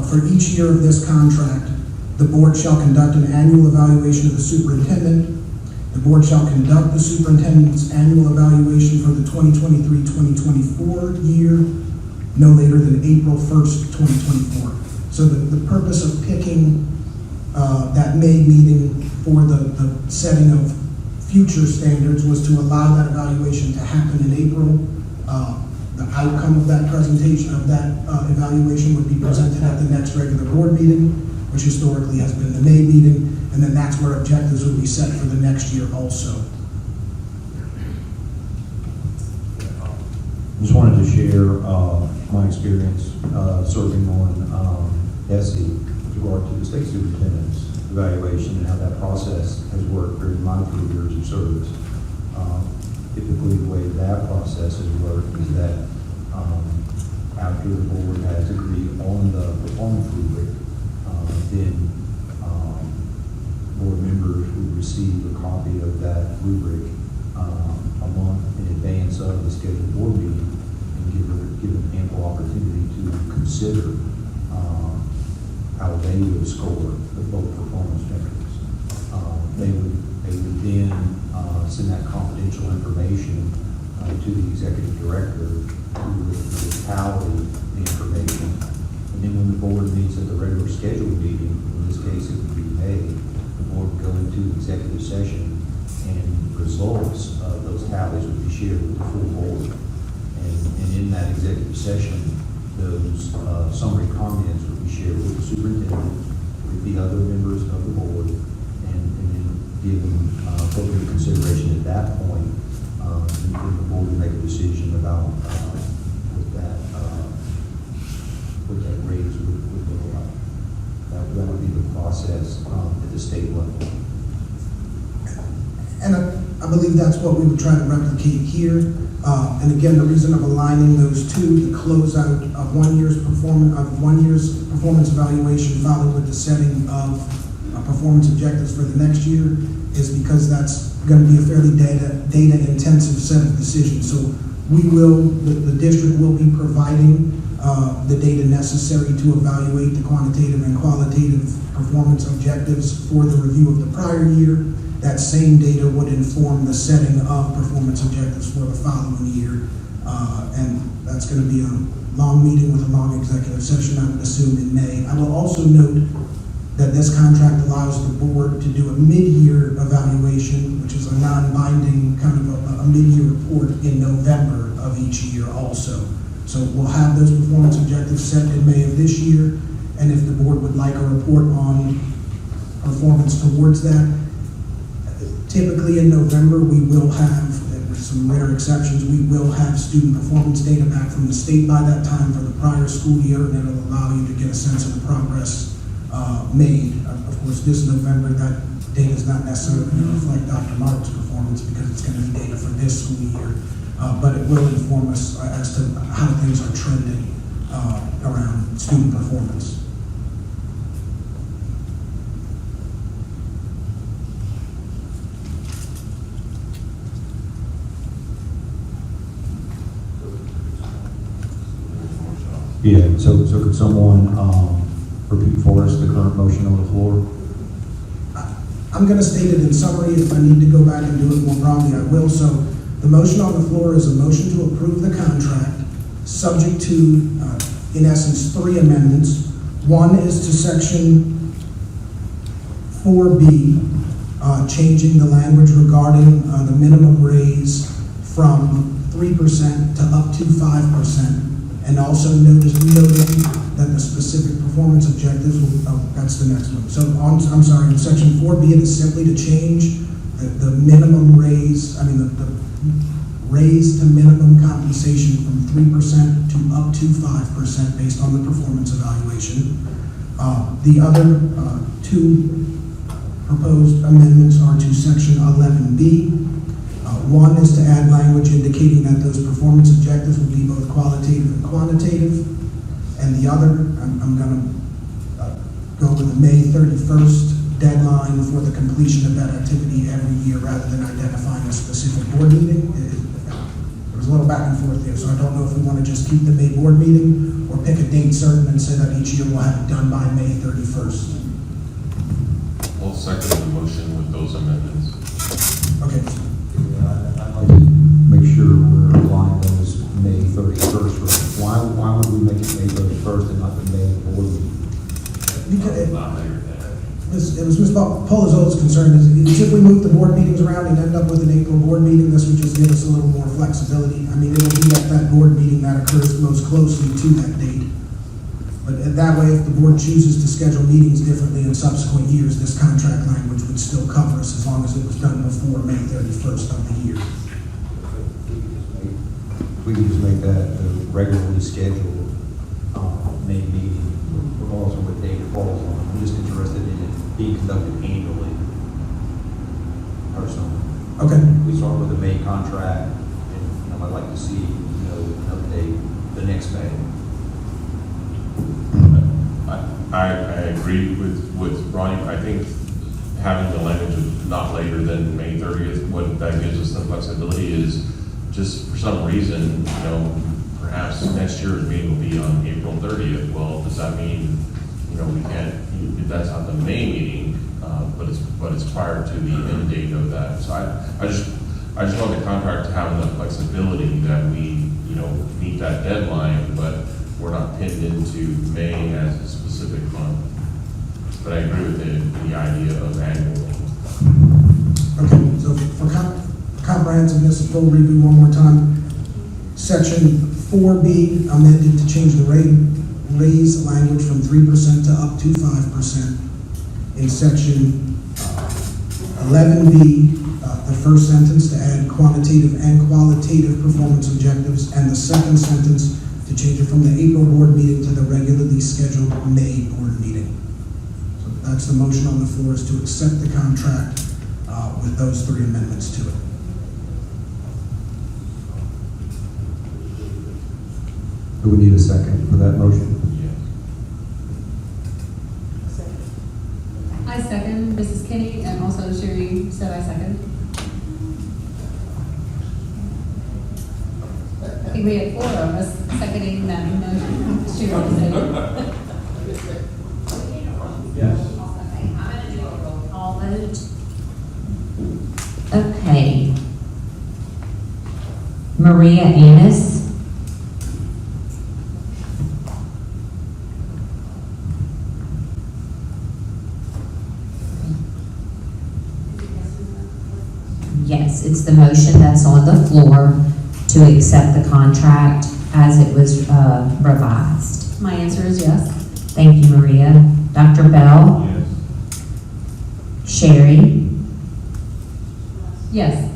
for each year of this contract, the board shall conduct an annual evaluation of the superintendent. The board shall conduct the superintendent's annual evaluation for the 2023-2024 year no later than April 1st, 2024. So the purpose of picking that May meeting for the setting of future standards was to allow that evaluation to happen in April. The outcome of that presentation, of that evaluation, would be presented at the next regular board meeting, which historically has been the May meeting, and then that's where objectives would be set for the next year also. Just wanted to share my experience serving on ESSE with regard to the state superintendent's evaluation and how that process has worked during my 3 years of service. Typically, the way that process has worked is that after the board has agreed on the performance rubric, then board members would receive a copy of that rubric a month in advance of the scheduled board meeting and give them ample opportunity to consider how they would score the both performance metrics. They would then send that confidential information to the executive director, who would tally the information. And then when the board meets at the regular scheduled meeting, in this case it would be May, the board would go into executive session and results of those tallies would be shared with the full board. And in that executive session, those summary comments would be shared with the superintendent, with the other members of the board, and then given appropriate consideration at that point. And then the board would make a decision about what that raise would look like. That would be the process at the state level. And I believe that's what we would try to replicate here. And again, the reason of aligning those two, the closeout of 1 year's performance evaluation followed with the setting of performance objectives for the next year, is because that's going to be a fairly data intensive set of decisions. So the district will be providing the data necessary to evaluate the quantitative and qualitative performance objectives for the review of the prior year. That same data would inform the setting of performance objectives for the following year. And that's going to be a long meeting with a long executive session, I would assume, in May. I will also note that this contract allows the board to do a mid-year evaluation, which is a non-binding kind of a mid-year report in November of each year also. So we'll have those performance objectives set in May of this year, and if the board would like a report on performance towards that, typically in November we will have, with some rare exceptions, we will have student performance data back from the state by that time for the prior school year, and it'll allow you to get a sense of the progress made. Of course, this November, that data is not necessarily going to reflect Dr. Mark's performance because it's going to be data for this school year, but it will inform us as to how things are trending around student performance. Yeah, so could someone repeat for us the current motion on the floor? I'm going to state it in summary. If I need to go back and do it more broadly, I will. So the motion on the floor is a motion to approve the contract, subject to, in essence, 3 amendments. One is to section 4B, changing the language regarding the minimum raise from 3% to up to 5%. And also noting that the specific performance objectives will, that's the next one. So I'm sorry, in section 4B, it is simply to change the minimum raise, the raise to minimum compensation from 3% to up to 5% based on the performance evaluation. The other 2 proposed amendments are to section 11B. One is to add language indicating that those performance objectives will be both qualitative and quantitative. And the other, I'm going to go with the May 31st deadline for the completion of that activity every year rather than identifying a specific board meeting. There was a little back and forth there, so I don't know if we want to just keep the May board meeting or pick a date certain and say that each year we'll have it done by May 31st. I'll second the motion with those amendments. Okay. I'd like to make sure we're applying those May 31st. Why would we make it May 31st and not the May board meeting? Because it was Ms. Polizzo's concern is if we move the board meetings around and end up with an April board meeting, this would just give us a little more flexibility. I mean, it'll be at that board meeting that occurs most closely to that date. But that way, if the board chooses to schedule meetings differently in subsequent years, this contract language would still cover us as long as it was done before May 31st of the year. We could just make that a regularly scheduled May meeting, regardless of what date it falls on. I'm just interested in it being conducted annually, personally. Okay. We start with the May contract, and I'd like to see, an update the next May. I agree with Ronnie. I think having the language of not later than May 30th, what that gives us the flexibility is just for some reason, perhaps next year's meeting will be on April 30th. Well, does that mean, we can't, if that's not the May meeting, but it's prior to the end date of that. So I just want the contract to have enough flexibility that we, meet that deadline, but we're not pinned into May as a specific month. But I agree with the idea of annual. Okay, so for comprehensiveness, full review one more time. Section 4B amended to change the raise language from 3% to up to 5%. In section 11B, the first sentence to add quantitative and qualitative performance objectives, and the second sentence to change it from the April board meeting to the regularly scheduled May board meeting. So that's the motion on the floor, is to accept the contract with those three amendments to it. Do we need a second for that motion? I second Mrs. Kenny, and also Sherry said I second. I think we had 4 of us seconding that motion. Sherry said. Yes. I'm going to do a roll call vote. Okay. Maria Annis. Yes, it's the motion that's on the floor to accept the contract as it was revised. My answer is yes. Thank you, Maria. Dr. Bell? Yes. Sherry? Yes.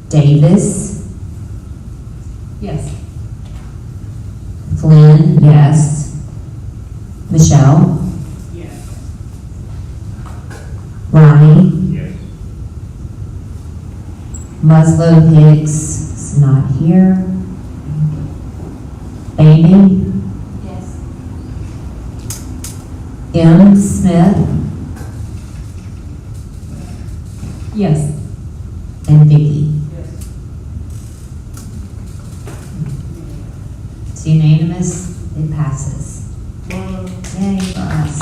Davis? Yes. Flynn? Yes. Michelle? Yes. Ronnie? Yes. Muslow Hicks is not here. Amy? Yes. M. Smith? Yes. And Vicky? Yes. It's unanimous. It passes. Yay for us.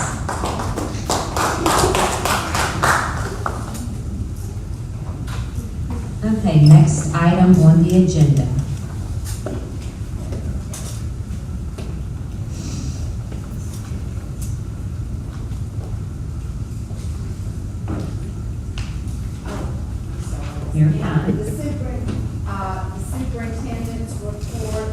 Okay, next item on the agenda. You're fine. The superintendent's report,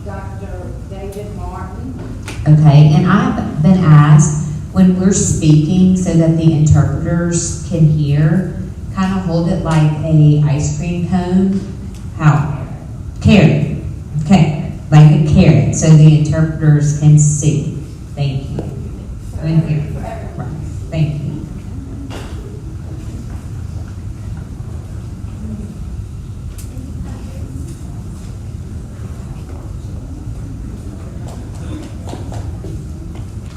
Dr. David Martin. Okay, and I've been asked, when we're speaking so that the interpreters can hear, kind of hold it like a ice cream cone. How? Carrot. Okay, like a carrot, so the interpreters can see. Thank you. Right here. Right. Thank you.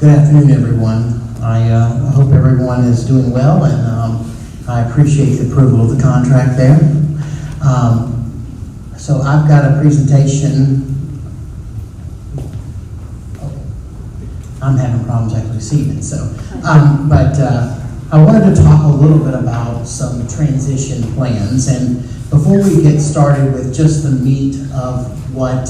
Good afternoon, everyone. I hope everyone is doing well, and I appreciate the approval of the contract there. So I've got a presentation. I'm having problems actually seeing it, so. But I wanted to talk a little bit about some transition plans. And before we get started with just the meat of what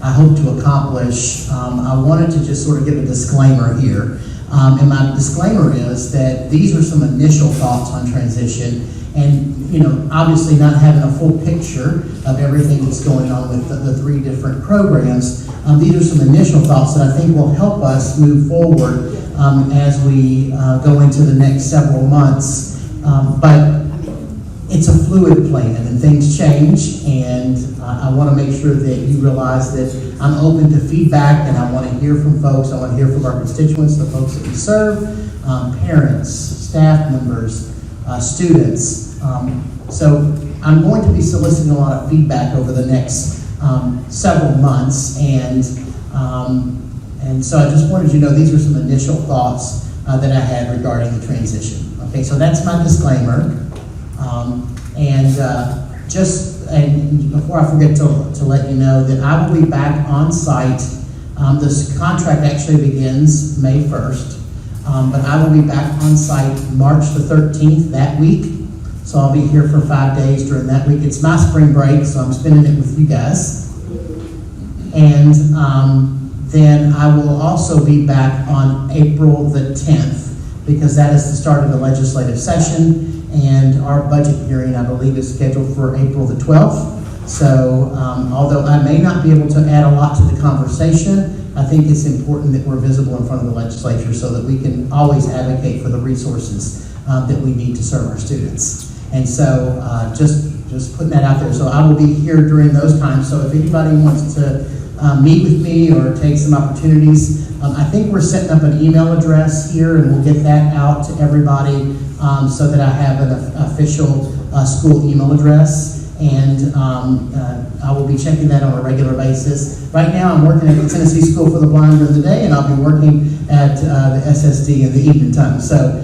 I hope to accomplish, I wanted to just sort of give a disclaimer here. And my disclaimer is that these are some initial thoughts on transition, and obviously not having a full picture of everything that's going on with the three different programs. These are some initial thoughts that I think will help us move forward as we go into the next several months. But it's a fluid plan and things change, and I want to make sure that you realize that I'm open to feedback, and I want to hear from folks. I want to hear from our constituents, the folks that we serve, parents, staff members, students. So I'm going to be soliciting a lot of feedback over the next several months, and so I just wanted you to know these are some initial thoughts that I had regarding the transition. Okay, so that's my disclaimer. And before I forget to let you know that I will be back on site. This contract actually begins May 1st, but I will be back on site March the 13th that week. So I'll be here for 5 days during that week. It's my spring break, so I'm spending it with you guys. And then I will also be back on April the 10th, because that is the start of the legislative session. And our budget hearing, I believe, is scheduled for April the 12th. So although I may not be able to add a lot to the conversation, I think it's important that we're visible in front of the legislature so that we can always advocate for the resources that we need to serve our students. And so just putting that out there. So I will be here during those times. So if anybody wants to meet with me or take some opportunities, I think we're setting up an email address here, and we'll get that out to everybody so that I have an official school email address. And I will be checking that on a regular basis. Right now I'm working at the Tennessee School for the Blind during the day, and I'll be working at the SSD in the evening time. So,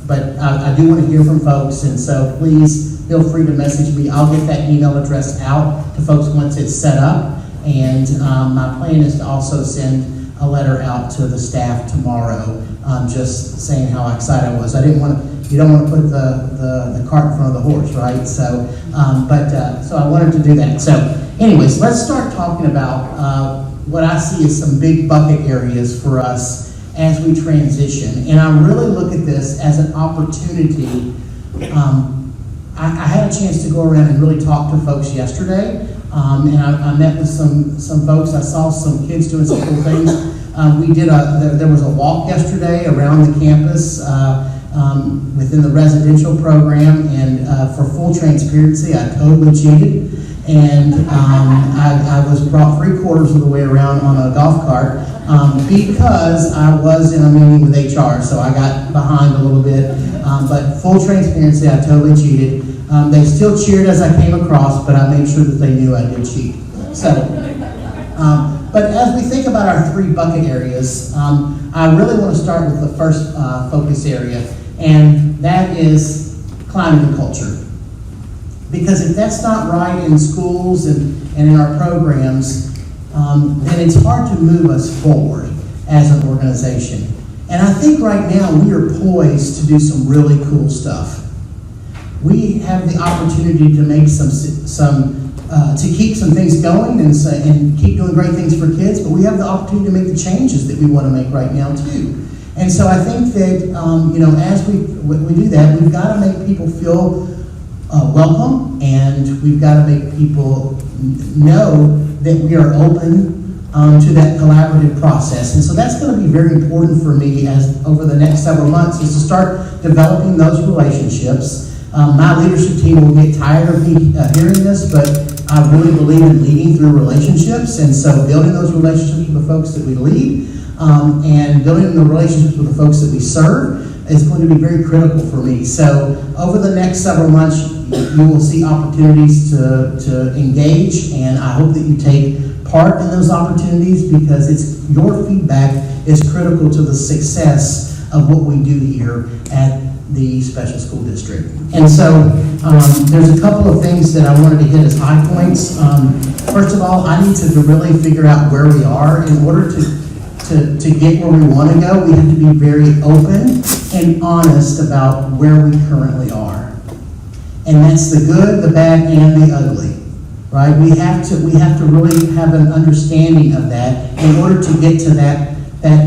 but I do want to hear from folks, and so please feel free to message me. I'll get that email address out to folks once it's set up. And my plan is to also send a letter out to the staff tomorrow, just saying how excited I was. You don't want to put the cart in front of the horse, right? So, so I wanted to do that. So anyways, let's start talking about what I see as some big bucket areas for us as we transition. And I really look at this as an opportunity. I had a chance to go around and really talk to folks yesterday. And I met with some folks. I saw some kids doing some cool things. There was a walk yesterday around the campus within the residential program, and for full transparency, I totally cheated. And I was brought 3/4 of the way around on a golf cart because I was in a meeting with HR, so I got behind a little bit. But full transparency, I totally cheated. They still cheered as I came across, but I made sure that they knew I did cheat. So, but as we think about our three bucket areas, I really want to start with the first focus area, and that is climate and culture. Because if that's not right in schools and in our programs, then it's hard to move us forward as an organization. And I think right now we are poised to do some really cool stuff. We have the opportunity to make to keep some things going and keep doing great things for kids, but we have the opportunity to make the changes that we want to make right now too. And so I think that as we do that, we've got to make people feel welcome, and we've got to make people know that we are open to that collaborative process. And so that's going to be very important for me as over the next several months, is to start developing those relationships. My leadership team will get tired of me hearing this, but I really believe in leading through relationships. And so building those relationships with the folks that we lead and building the relationships with the folks that we serve is going to be very critical for me. So over the next several months, you will see opportunities to engage, and I hope that you take part in those opportunities because your feedback is critical to the success of what we do here at the special school district. And so there's a couple of things that I wanted to hit as high points. First of all, I need to really figure out where we are. In order to get where we want to go, we have to be very open and honest about where we currently are. And that's the good, the bad, and the ugly, right? We have to really have an understanding of that in order to get to that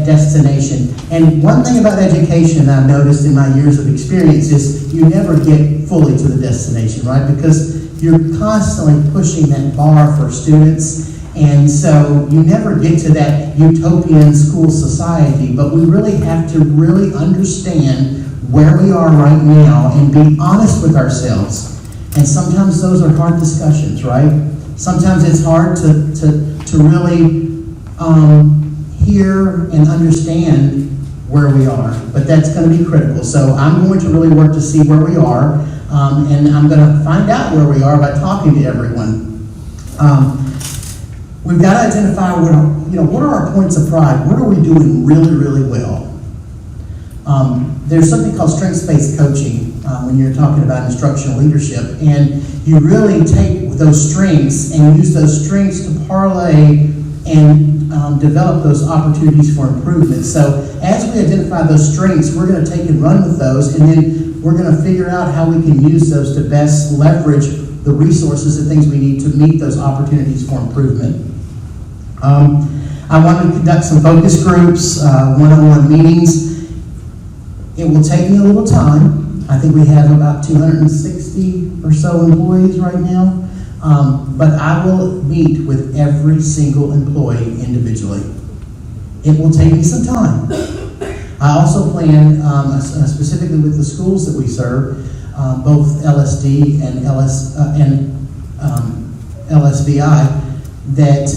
destination. And one thing about education I've noticed in my years of experience is you never get fully to the destination, right? Because you're constantly pushing that bar for students, and so you never get to that utopian school society, but we really have to really understand where we are right now and be honest with ourselves. And sometimes those are hard discussions, right? Sometimes it's hard to really hear and understand where we are, but that's going to be critical. So I'm going to really work to see where we are, and I'm going to find out where we are by talking to everyone. We've got to identify what are our points of pride? What are we doing really, really well? There's something called strengths-based coaching when you're talking about instructional leadership, and you really take those strengths and use those strengths to parlay and develop those opportunities for improvement. So as we identify those strengths, we're going to take and run with those, and then we're going to figure out how we can use those to best leverage the resources and things we need to meet those opportunities for improvement. I want to conduct some focus groups, one-on-one meetings. It will take me a little time. I think we have about 260 or so employees right now. But I will meet with every single employee individually. It will take me some time. I also plan, specifically with the schools that we serve, both LSD and LSVI, that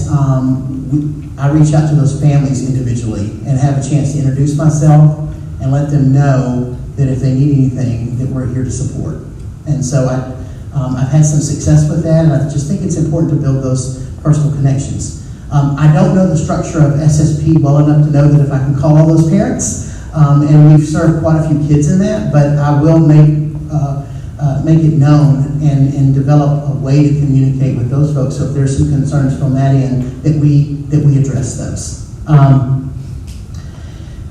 I reach out to those families individually and have a chance to introduce myself and let them know that if they need anything, that we're here to support. And so I've had some success with that, and I just think it's important to build those personal connections. I don't know the structure of SSP well enough to know that if I can call all those parents, and we've served quite a few kids in that, but I will make it known and develop a way to communicate with those folks. So if there's some concerns from that end, that we address those.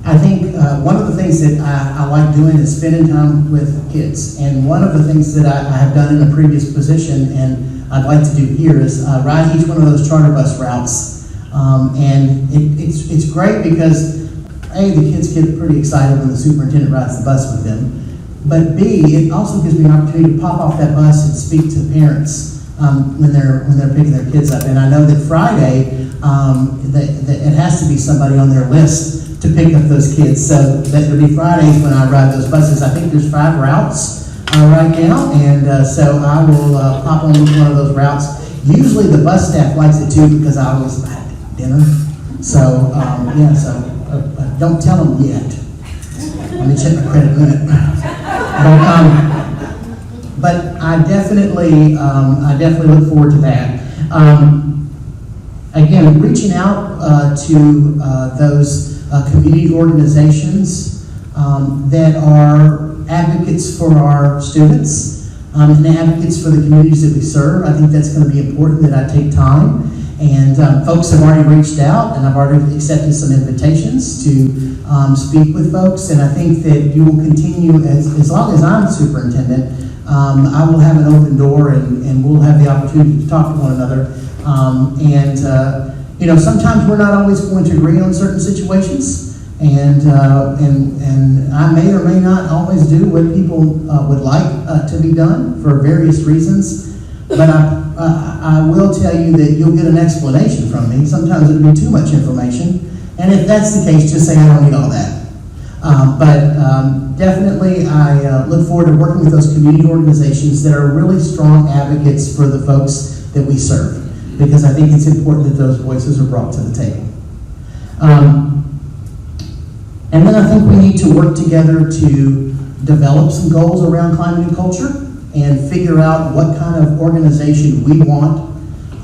I think one of the things that I like doing is spending time with kids. And one of the things that I have done in a previous position and I'd like to do here is ride each one of those charter bus routes. And it's great because A, the kids get pretty excited when the superintendent rides the bus with them. But B, it also gives me an opportunity to pop off that bus and speak to parents when they're picking their kids up. And I know that Friday, that it has to be somebody on their list to pick up those kids. So that it'll be Fridays when I ride those buses. I think there's 5 routes right now, and so I will pop on one of those routes. Usually the bus staff likes it too because I always have dinner. So don't tell them yet. Let me check my credit limit. But I definitely look forward to that. Again, reaching out to those community organizations that are advocates for our students and advocates for the communities that we serve. I think that's going to be important that I take time. And folks have already reached out, and I've already accepted some invitations to speak with folks. And I think that you will continue, as long as I'm superintendent, I will have an open door, and we'll have the opportunity to talk to one another. Sometimes we're not always going to agree on certain situations, and I may or may not always do what people would like to be done for various reasons. But I will tell you that you'll get an explanation from me. Sometimes it'll be too much information, and if that's the case, just say I don't need all that. But definitely, I look forward to working with those community organizations that are really strong advocates for the folks that we serve, because I think it's important that those voices are brought to the table. And then I think we need to work together to develop some goals around climate and culture and figure out what kind of organization we want.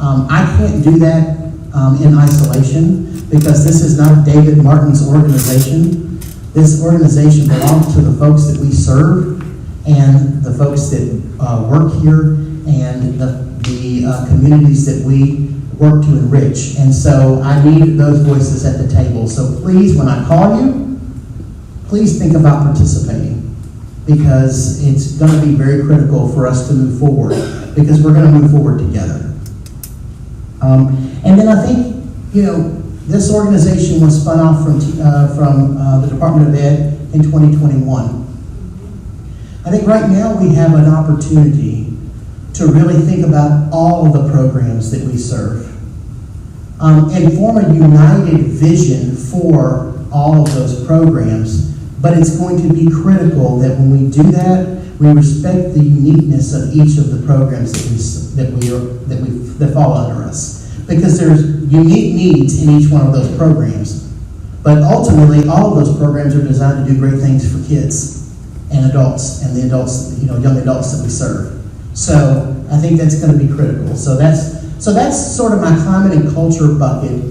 I can't do that in isolation, because this is not David Martin's organization. This organization belongs to the folks that we serve and the folks that work here and the communities that we work to enrich. And so I need those voices at the table. So please, when I call you, please think about participating, because it's going to be very critical for us to move forward, because we're going to move forward together. And then I think, this organization was spun off from the Department of Ed in 2021. I think right now we have an opportunity to really think about all of the programs that we serve and form a united vision for all of those programs. But it's going to be critical that when we do that, we respect the uniqueness of each of the programs that fall under us. Because there's unique needs in each one of those programs. But ultimately, all of those programs are designed to do great things for kids and adults, and the adults, young adults that we serve. So I think that's going to be critical. So that's sort of my climate and culture bucket.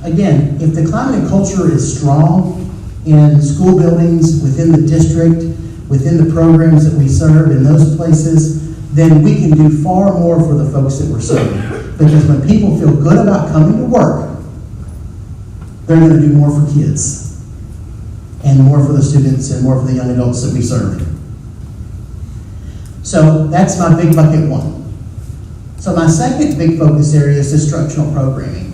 Again, if the climate and culture is strong in school buildings, within the district, within the programs that we serve in those places, then we can do far more for the folks that we're serving. Because when people feel good about coming to work, they're going to do more for kids, and more for the students, and more for the young adults that we serve. So that's my big bucket one. So my second big focus area is instructional programming.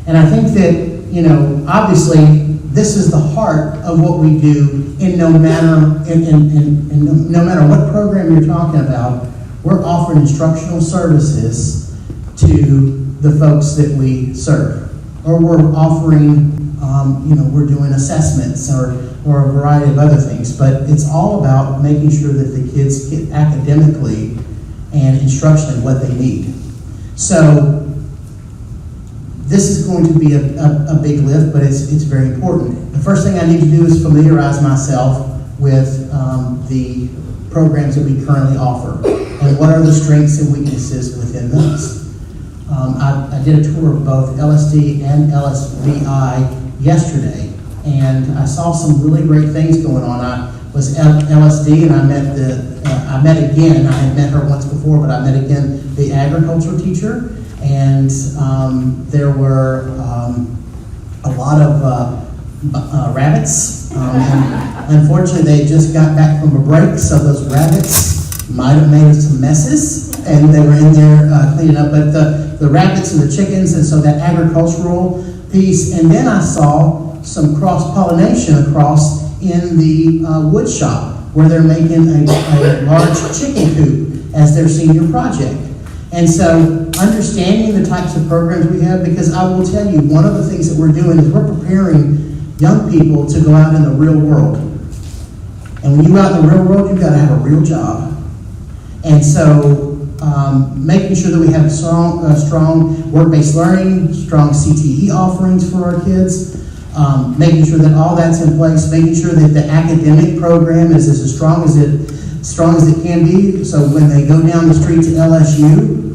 And I think that, obviously, this is the heart of what we do in no matter what program you're talking about. We're offering instructional services to the folks that we serve. Or we're offering, we're doing assessments or a variety of other things. But it's all about making sure that the kids get academically and instructionally what they need. So this is going to be a big lift, but it's very important. The first thing I need to do is familiarize myself with the programs that we currently offer and what are the strengths and weaknesses within those. I did a tour of both LSD and LSVI yesterday, and I saw some really great things going on. I was at LSD and I had met her once before, but I met again the agriculture teacher. And there were a lot of rabbits. And unfortunately, they just got back from a break, so those rabbits might have made some messes, and they were in there cleaning up. But the rabbits and the chickens, and so that agricultural piece. And then I saw some cross-pollination across in the wood shop, where they're making a large chicken coop as their senior project. And so understanding the types of programs we have, because I will tell you, one of the things that we're doing is we're preparing young people to go out in the real world. And when you go out in the real world, you've got to have a real job. And so making sure that we have strong work-based learning, strong CTE offerings for our kids, making sure that all that's in place, making sure that the academic program is as strong as it can be, so when they go down the street to LSU,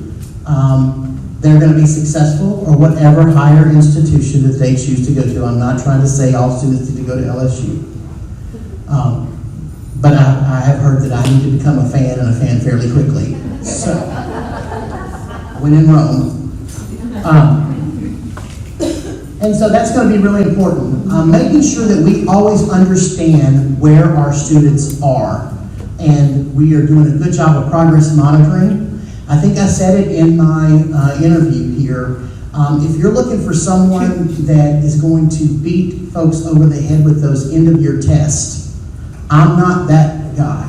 they're going to be successful, or whatever higher institution that they choose to go to. I'm not trying to say all students need to go to LSU. But I have heard that I need to become a fan, and a fan fairly quickly. So, when in Rome. And so that's going to be really important. Making sure that we always understand where our students are. And we are doing a good job of progress monitoring. I think I said it in my interview here. If you're looking for someone that is going to beat folks over the head with those end-of-year tests, I'm not that guy.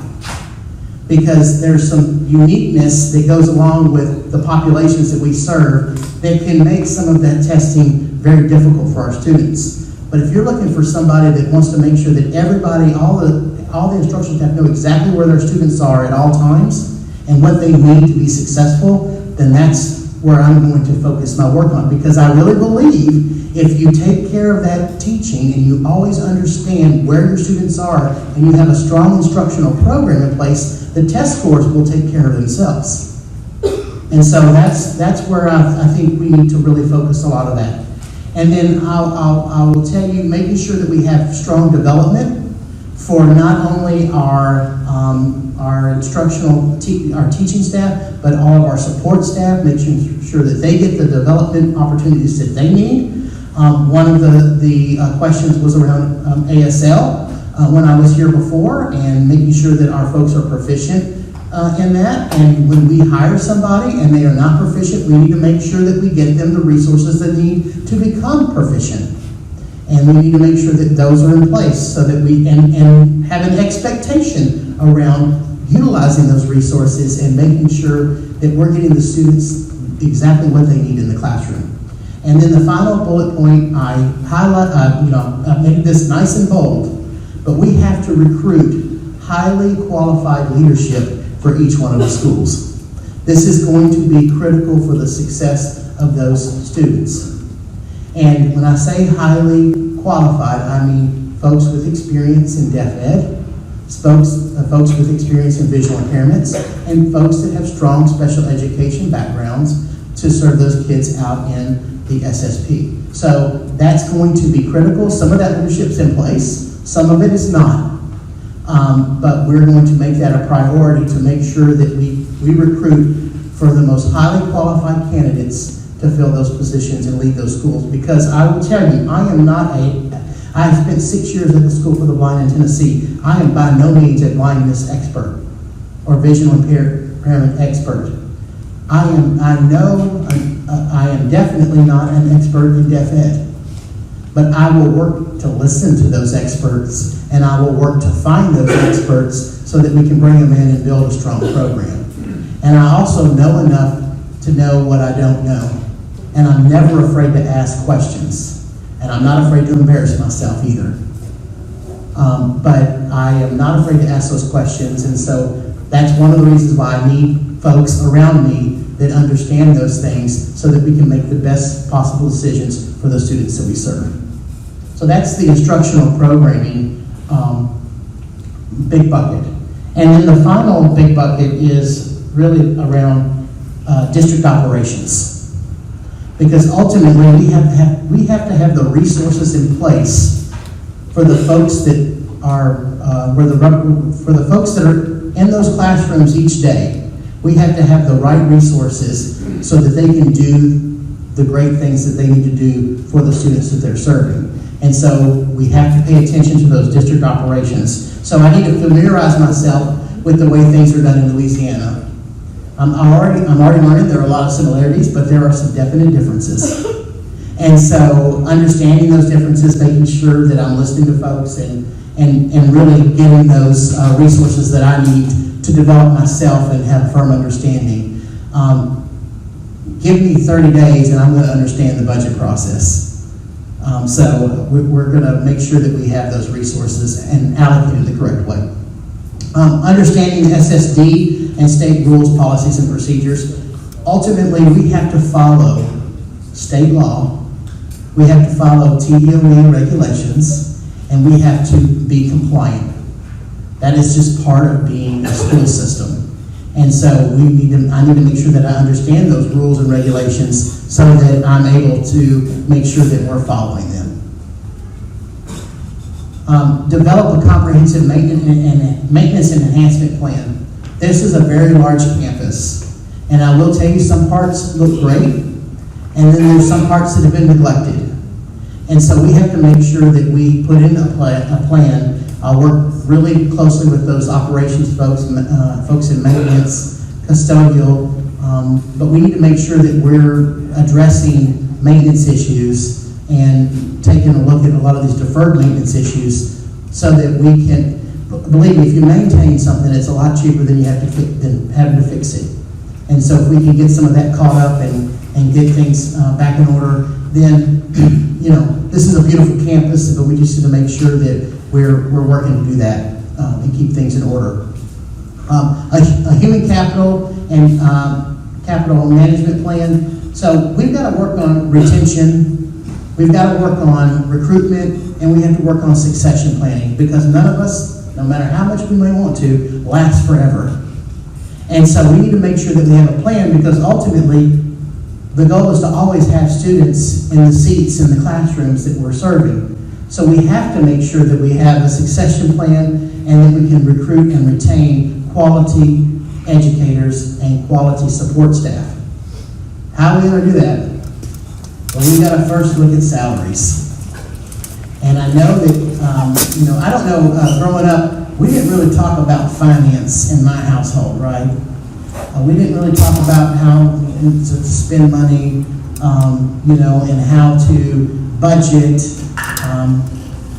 Because there's some uniqueness that goes along with the populations that we serve that can make some of that testing very difficult for our students. But if you're looking for somebody that wants to make sure that everybody, all the instructional staff know exactly where their students are at all times and what they need to be successful, then that's where I'm going to focus my work on. Because I really believe if you take care of that teaching and you always understand where your students are and you have a strong instructional program in place, the test scores will take care of themselves. And so that's where I think we need to really focus a lot of that. And then I will tell you, making sure that we have strong development for not only our our teaching staff, but all of our support staff, making sure that they get the development opportunities that they need. One of the questions was around ASL when I was here before, and making sure that our folks are proficient in that. And when we hire somebody and they are not proficient, we need to make sure that we get them the resources they need to become proficient. And we need to make sure that those are in place so that we and have an expectation around utilizing those resources and making sure that we're getting the students exactly what they need in the classroom. And then the final bullet point, I highlight, I made this nice and bold, but we have to recruit highly qualified leadership for each one of the schools. This is going to be critical for the success of those students. And when I say highly qualified, I mean folks with experience in deaf ed, folks with experience in visual impairments, and folks that have strong special education backgrounds to serve those kids out in the SSP. So that's going to be critical. Some of that leadership's in place, some of it is not. But we're going to make that a priority to make sure that we recruit for the most highly qualified candidates to fill those positions and lead those schools. Because I will tell you, I have spent 6 years at the School for the Blind in Tennessee. I am by no means a blindness expert or visual impairment expert. I am definitely not an expert in deaf ed. But I will work to listen to those experts, and I will work to find those experts so that we can bring them in and build a strong program. And I also know enough to know what I don't know. And I'm never afraid to ask questions. And I'm not afraid to embarrass myself either. But I am not afraid to ask those questions, and so that's one of the reasons why I need folks around me that understand those things so that we can make the best possible decisions for the students that we serve. So that's the instructional programming big bucket. And then the final big bucket is really around district operations. Because ultimately we have to have the resources in place for the folks that are for the folks that are in those classrooms each day. We have to have the right resources so that they can do the great things that they need to do for the students that they're serving. And so we have to pay attention to those district operations. So I need to familiarize myself with the way things are done in Louisiana. I'm already learning there are a lot of similarities, but there are some definite differences. And so understanding those differences, making sure that I'm listening to folks and really getting those resources that I need to develop myself and have a firm understanding. Give me 30 days and I'm going to understand the budget process. So we're going to make sure that we have those resources and allocate it the correct way. Understanding SSD and state rules, policies, and procedures. Ultimately, we have to follow state law. We have to follow TDOE regulations, and we have to be compliant. That is just part of being a school system. And so I need to make sure that I understand those rules and regulations so that I'm able to make sure that we're following them. Develop a comprehensive maintenance and enhancement plan. This is a very large campus, and I will tell you some parts look great, and then there's some parts that have been neglected. And so we have to make sure that we put in a plan. I'll work really closely with those operations folks in maintenance, custodial, but we need to make sure that we're addressing maintenance issues and taking a look at a lot of these deferred maintenance issues so that we can, believe me, if you maintain something, it's a lot cheaper than having to fix it. And so if we can get some of that caught up and get things back in order, then, this is a beautiful campus, but we just need to make sure that we're working to do that and keep things in order. A human capital and capital management plan. So we've got to work on retention, we've got to work on recruitment, and we have to work on succession planning because none of us, no matter how much we may want to, last forever. And so we need to make sure that we have a plan, because ultimately, the goal is to always have students in the seats in the classrooms that we're serving. So we have to make sure that we have a succession plan and that we can recruit and retain quality educators and quality support staff. How are we going to do that? Well, we got to first look at salaries. And I know that, I don't know, growing up, we didn't really talk about finance in my household, right? We didn't really talk about how to spend money, and how to budget.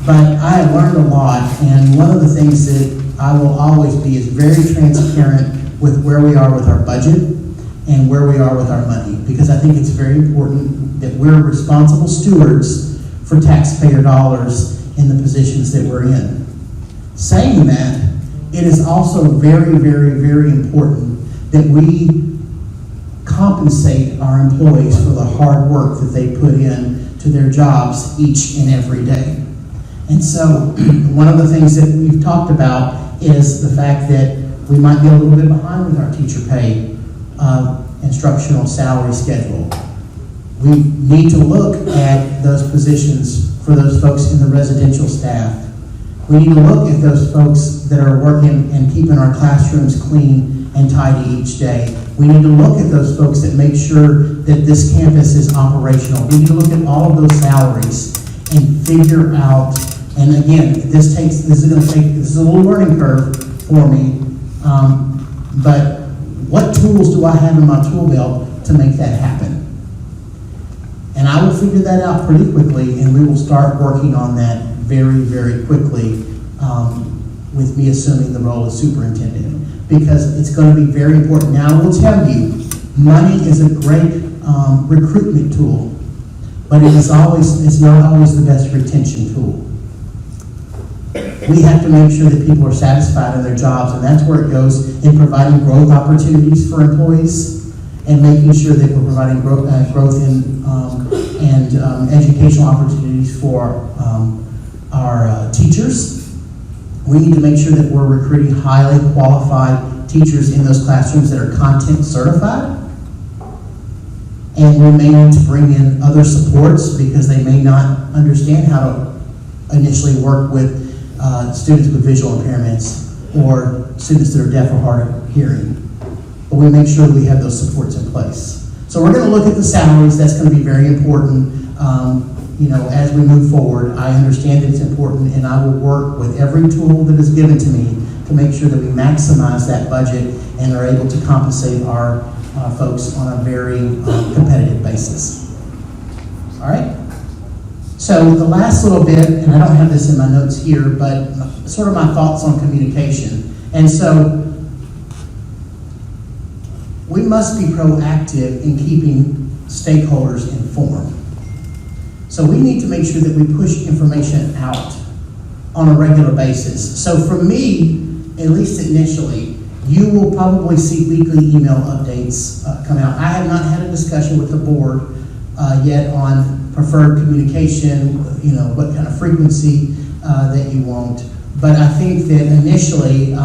But I have learned a lot, and one of the things that I will always be is very transparent with where we are with our budget and where we are with our money, because I think it's very important that we're responsible stewards for taxpayer dollars in the positions that we're in. Saying that, it is also very, very, very important that we compensate our employees for the hard work that they put in to their jobs each and every day. And so one of the things that we've talked about is the fact that we might be a little bit behind with our teacher pay instructional salary schedule. We need to look at those positions for those folks in the residential staff. We need to look at those folks that are working and keeping our classrooms clean and tidy each day. We need to look at those folks that make sure that this campus is operational. We need to look at all of those salaries and figure out, and again, this is a little learning curve for me, but what tools do I have in my tool belt to make that happen? And I will figure that out pretty quickly, and we will start working on that very, very quickly, with me assuming the role of superintendent, because it's going to be very important. Now, I will tell you, money is a great recruitment tool, but it's not always the best retention tool. We have to make sure that people are satisfied in their jobs, and that's where it goes in providing growth opportunities for employees and making sure that we're providing growth and educational opportunities for our teachers. We need to make sure that we're recruiting highly qualified teachers in those classrooms that are content certified. And we may need to bring in other supports because they may not understand how to initially work with students with visual impairments or students that are deaf or hard of hearing. But we make sure that we have those supports in place. So we're going to look at the salaries. That's going to be very important. As we move forward, I understand that it's important, and I will work with every tool that is given to me to make sure that we maximize that budget and are able to compensate our folks on a very competitive basis. All right? So the last little bit, and I don't have this in my notes here, but sort of my thoughts on communication. And so we must be proactive in keeping stakeholders informed. So we need to make sure that we push information out on a regular basis. So for me, at least initially, you will probably see weekly email updates come out. I have not had a discussion with the board yet on preferred communication, what kind of frequency that you want. But I think that initially,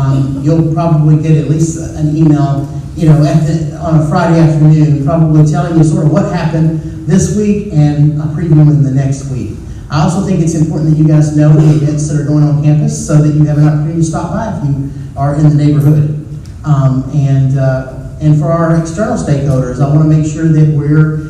you'll probably get at least an email, on a Friday afternoon, probably telling you sort of what happened this week and a preview in the next week. I also think it's important that you guys know the events that are going on campus so that you have an opportunity to stop by if you are in the neighborhood. And for our external stakeholders, I want to make sure that we're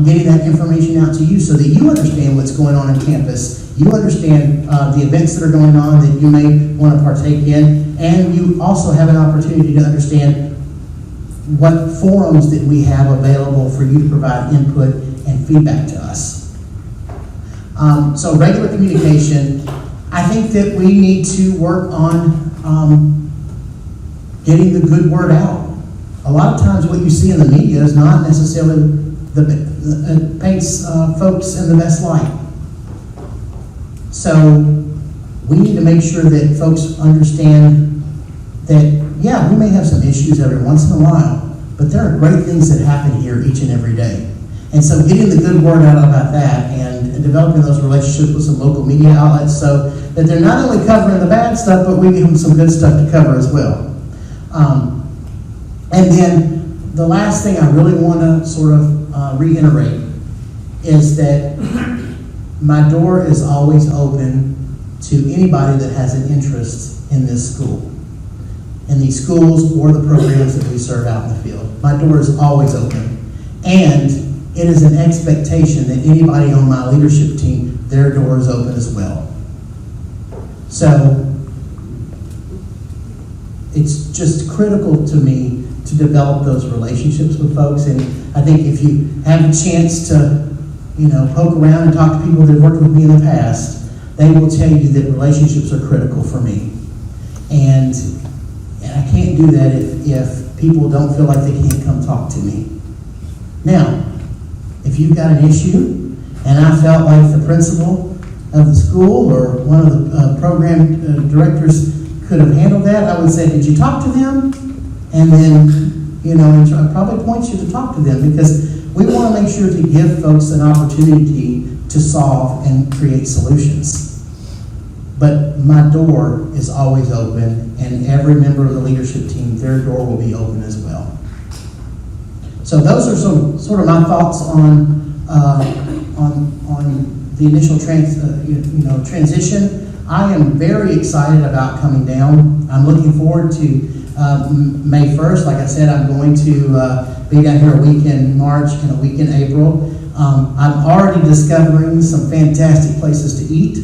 getting that information out to you so that you understand what's going on in campus. You understand the events that are going on that you may want to partake in, and you also have an opportunity to understand what forums that we have available for you to provide input and feedback to us. So regular communication, I think that we need to work on getting the good word out. A lot of times what you see in the media is not necessarily paints folks in the best light. So we need to make sure that folks understand that, yeah, we may have some issues every once in a while, but there are great things that happen here each and every day. And so getting the good word out about that and developing those relationships with some local media outlets so that they're not only covering the bad stuff, but we give them some good stuff to cover as well. And then the last thing I really want to sort of reiterate is that my door is always open to anybody that has an interest in this school, in these schools or the programs that we serve out in the field. My door is always open. And it is an expectation that anybody on my leadership team, their door is open as well. So it's just critical to me to develop those relationships with folks. And I think if you have a chance to, poke around and talk to people that have worked with me in the past, they will tell you that relationships are critical for me. And I can't do that if people don't feel like they can't come talk to me. Now, if you've got an issue, and I felt like the principal of the school or one of the program directors could have handled that, I would say, did you talk to them? And then, I'd probably point you to talk to them, because we want to make sure to give folks an opportunity to solve and create solutions. But my door is always open, and every member of the leadership team, their door will be open as well. So those are sort of my thoughts on the initial transition. I am very excited about coming down. I'm looking forward to May 1st. Like I said, I'm going to be down here a week in March and a week in April. I'm already discovering some fantastic places to eat,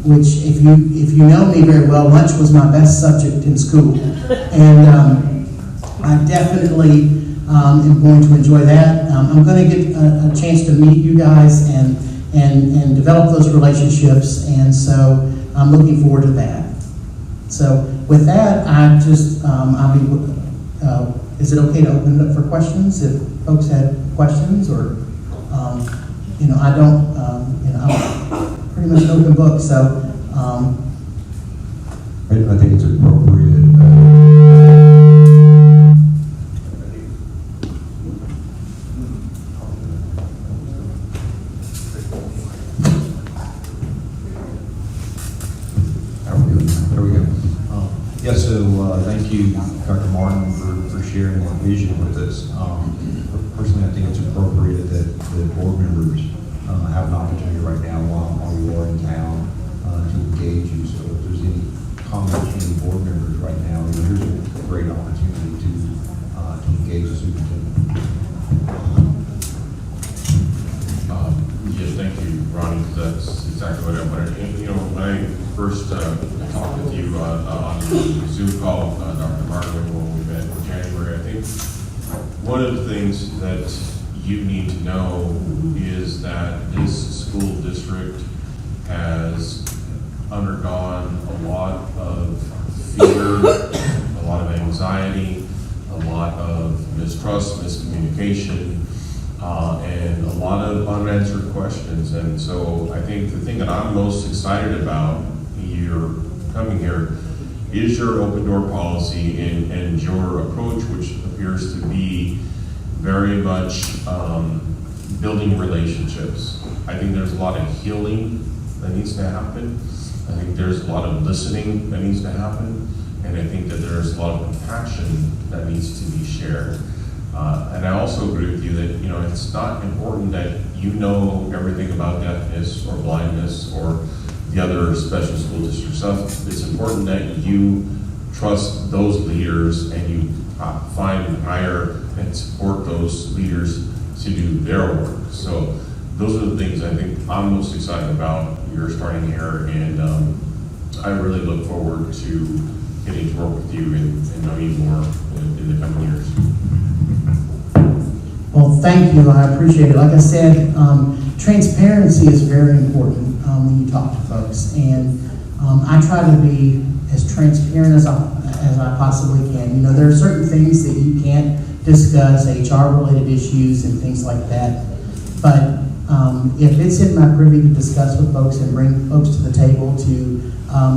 which if you know me very well, lunch was my best subject in school. And I definitely am going to enjoy that. I'm going to get a chance to meet you guys and develop those relationships, and so I'm looking forward to that. So with that, is it okay to open it up for questions if folks had questions, or I'm pretty much an open book, so. I think it's appropriate. Thank you, Dr. Martin, for sharing your vision with us. Personally, I think it's appropriate that the board members have an opportunity right now while you are in town to engage you. So if there's any comments from the board members right now, here's a great opportunity to engage the superintendent. Yes, thank you, Ronnie. That's exactly what I wanted. When I first talked with you on the Zoom call, Dr. Martin, when we met in January, I think one of the things that you need to know is that this school district has undergone a lot of fear, a lot of anxiety, a lot of mistrust, miscommunication, and a lot of unanswered questions. And so I think the thing that I'm most excited about your coming here is your open door policy and your approach, which appears to be very much building relationships. I think there's a lot of healing that needs to happen. I think there's a lot of listening that needs to happen. And I think that there's a lot of compassion that needs to be shared. And I also agree with you that, it's not important that you know everything about deafness or blindness or the other special school district stuff. It's important that you trust those leaders and you find and hire and support those leaders to do their work. So those are the things I think I'm most excited about. You're starting here, and I really look forward to getting to work with you and know you more in the coming years. Well, thank you. I appreciate it. Like I said, transparency is very important when you talk to folks, and I try to be as transparent as I possibly can. There are certain things that you can't discuss, HR-related issues and things like that. But if it's in my privy to discuss with folks and bring folks to the table to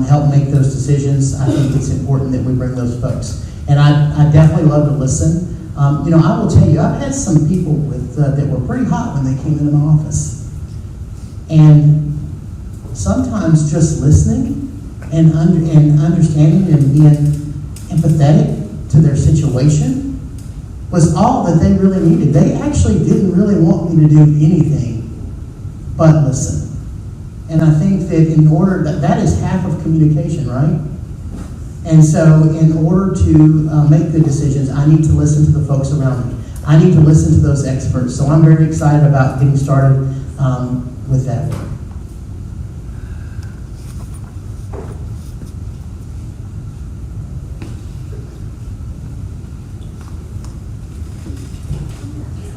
help make those decisions, I think it's important that we bring those folks. And I definitely love to listen. I will tell you, I've had some people that were pretty hot when they came into my office. And sometimes just listening and understanding and being empathetic to their situation was all that they really needed. They actually didn't really want me to do anything but listen. And I think that in order, that is half of communication, right? And so in order to make good decisions, I need to listen to the folks around me. I need to listen to those experts. So I'm very excited about getting started with that work.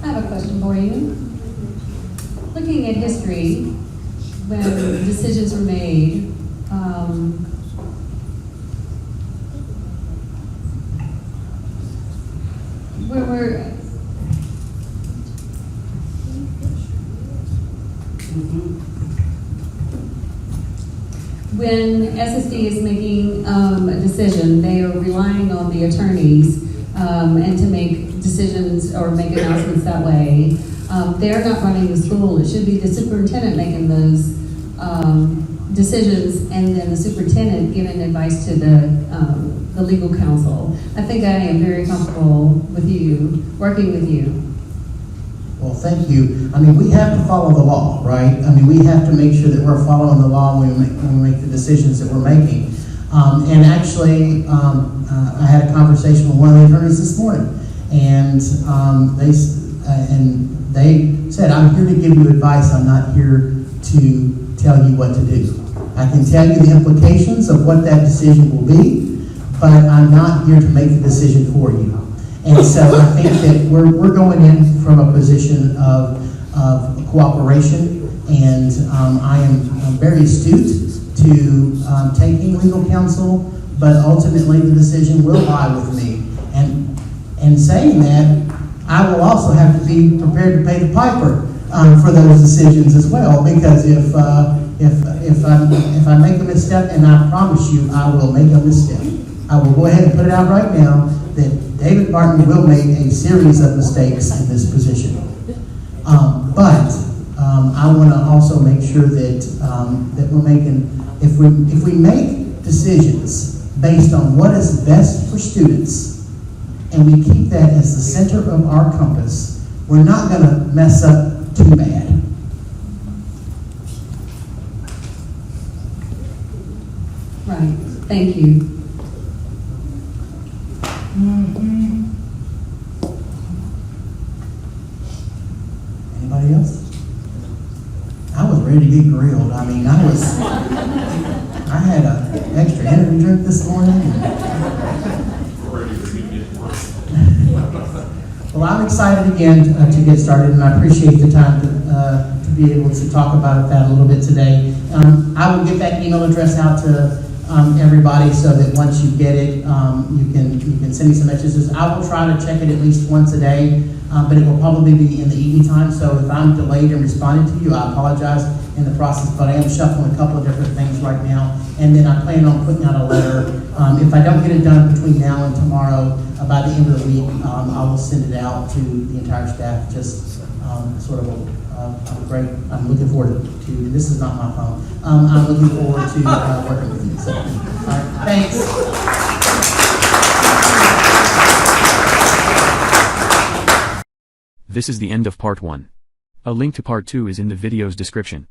I have a question for you. Looking at history, when decisions were made, when SSD is making a decision, they are relying on the attorneys and to make decisions or make announcements that way. They're not running the school. It should be the superintendent making those decisions, and then the superintendent giving advice to the legal counsel. I think I am very comfortable with you, working with you. Well, thank you. I mean, we have to follow the law, right? I mean, we have to make sure that we're following the law when we make the decisions that we're making. And actually, I had a conversation with one of the attorneys this morning, and they said, "I'm here to give you advice. I'm not here to tell you what to do. I can tell you the implications of what that decision will be, but I'm not here to make the decision for you." And so I think that we're going in from a position of cooperation, and I am very astute to taking legal counsel, but ultimately the decision will lie with me. And saying that, I will also have to be prepared to pay the piper for those decisions as well, because if I make a misstep, and I promise you I will make a misstep, I will go ahead and put it out right now that David Martin will make a series of mistakes in this position. But I want to also make sure that we're making, if we make decisions based on what is best for students, and we keep that as the center of our compass, we're not going to mess up too bad. Right. Thank you. Anybody else? I was ready to get grilled. I mean, I had an extra energy drink this morning. Well, I'm excited again to get started, and I appreciate the time to be able to talk about that a little bit today. I will get that email address out to everybody so that once you get it, you can send me some messages. I will try to check it at least once a day, but it will probably be in the evening time. So if I'm delayed in responding to you, I apologize in the process, but I am shuffling a couple of different things right now. And then I plan on putting out a letter. If I don't get it done between now and tomorrow, by the end of the week, I will send it out to the entire staff, just sort of a great, I'm looking forward to, this is not my phone, I'm looking forward to working with you. So, all right, thanks. This is the end of part 1. A link to part 2 is in the video's description.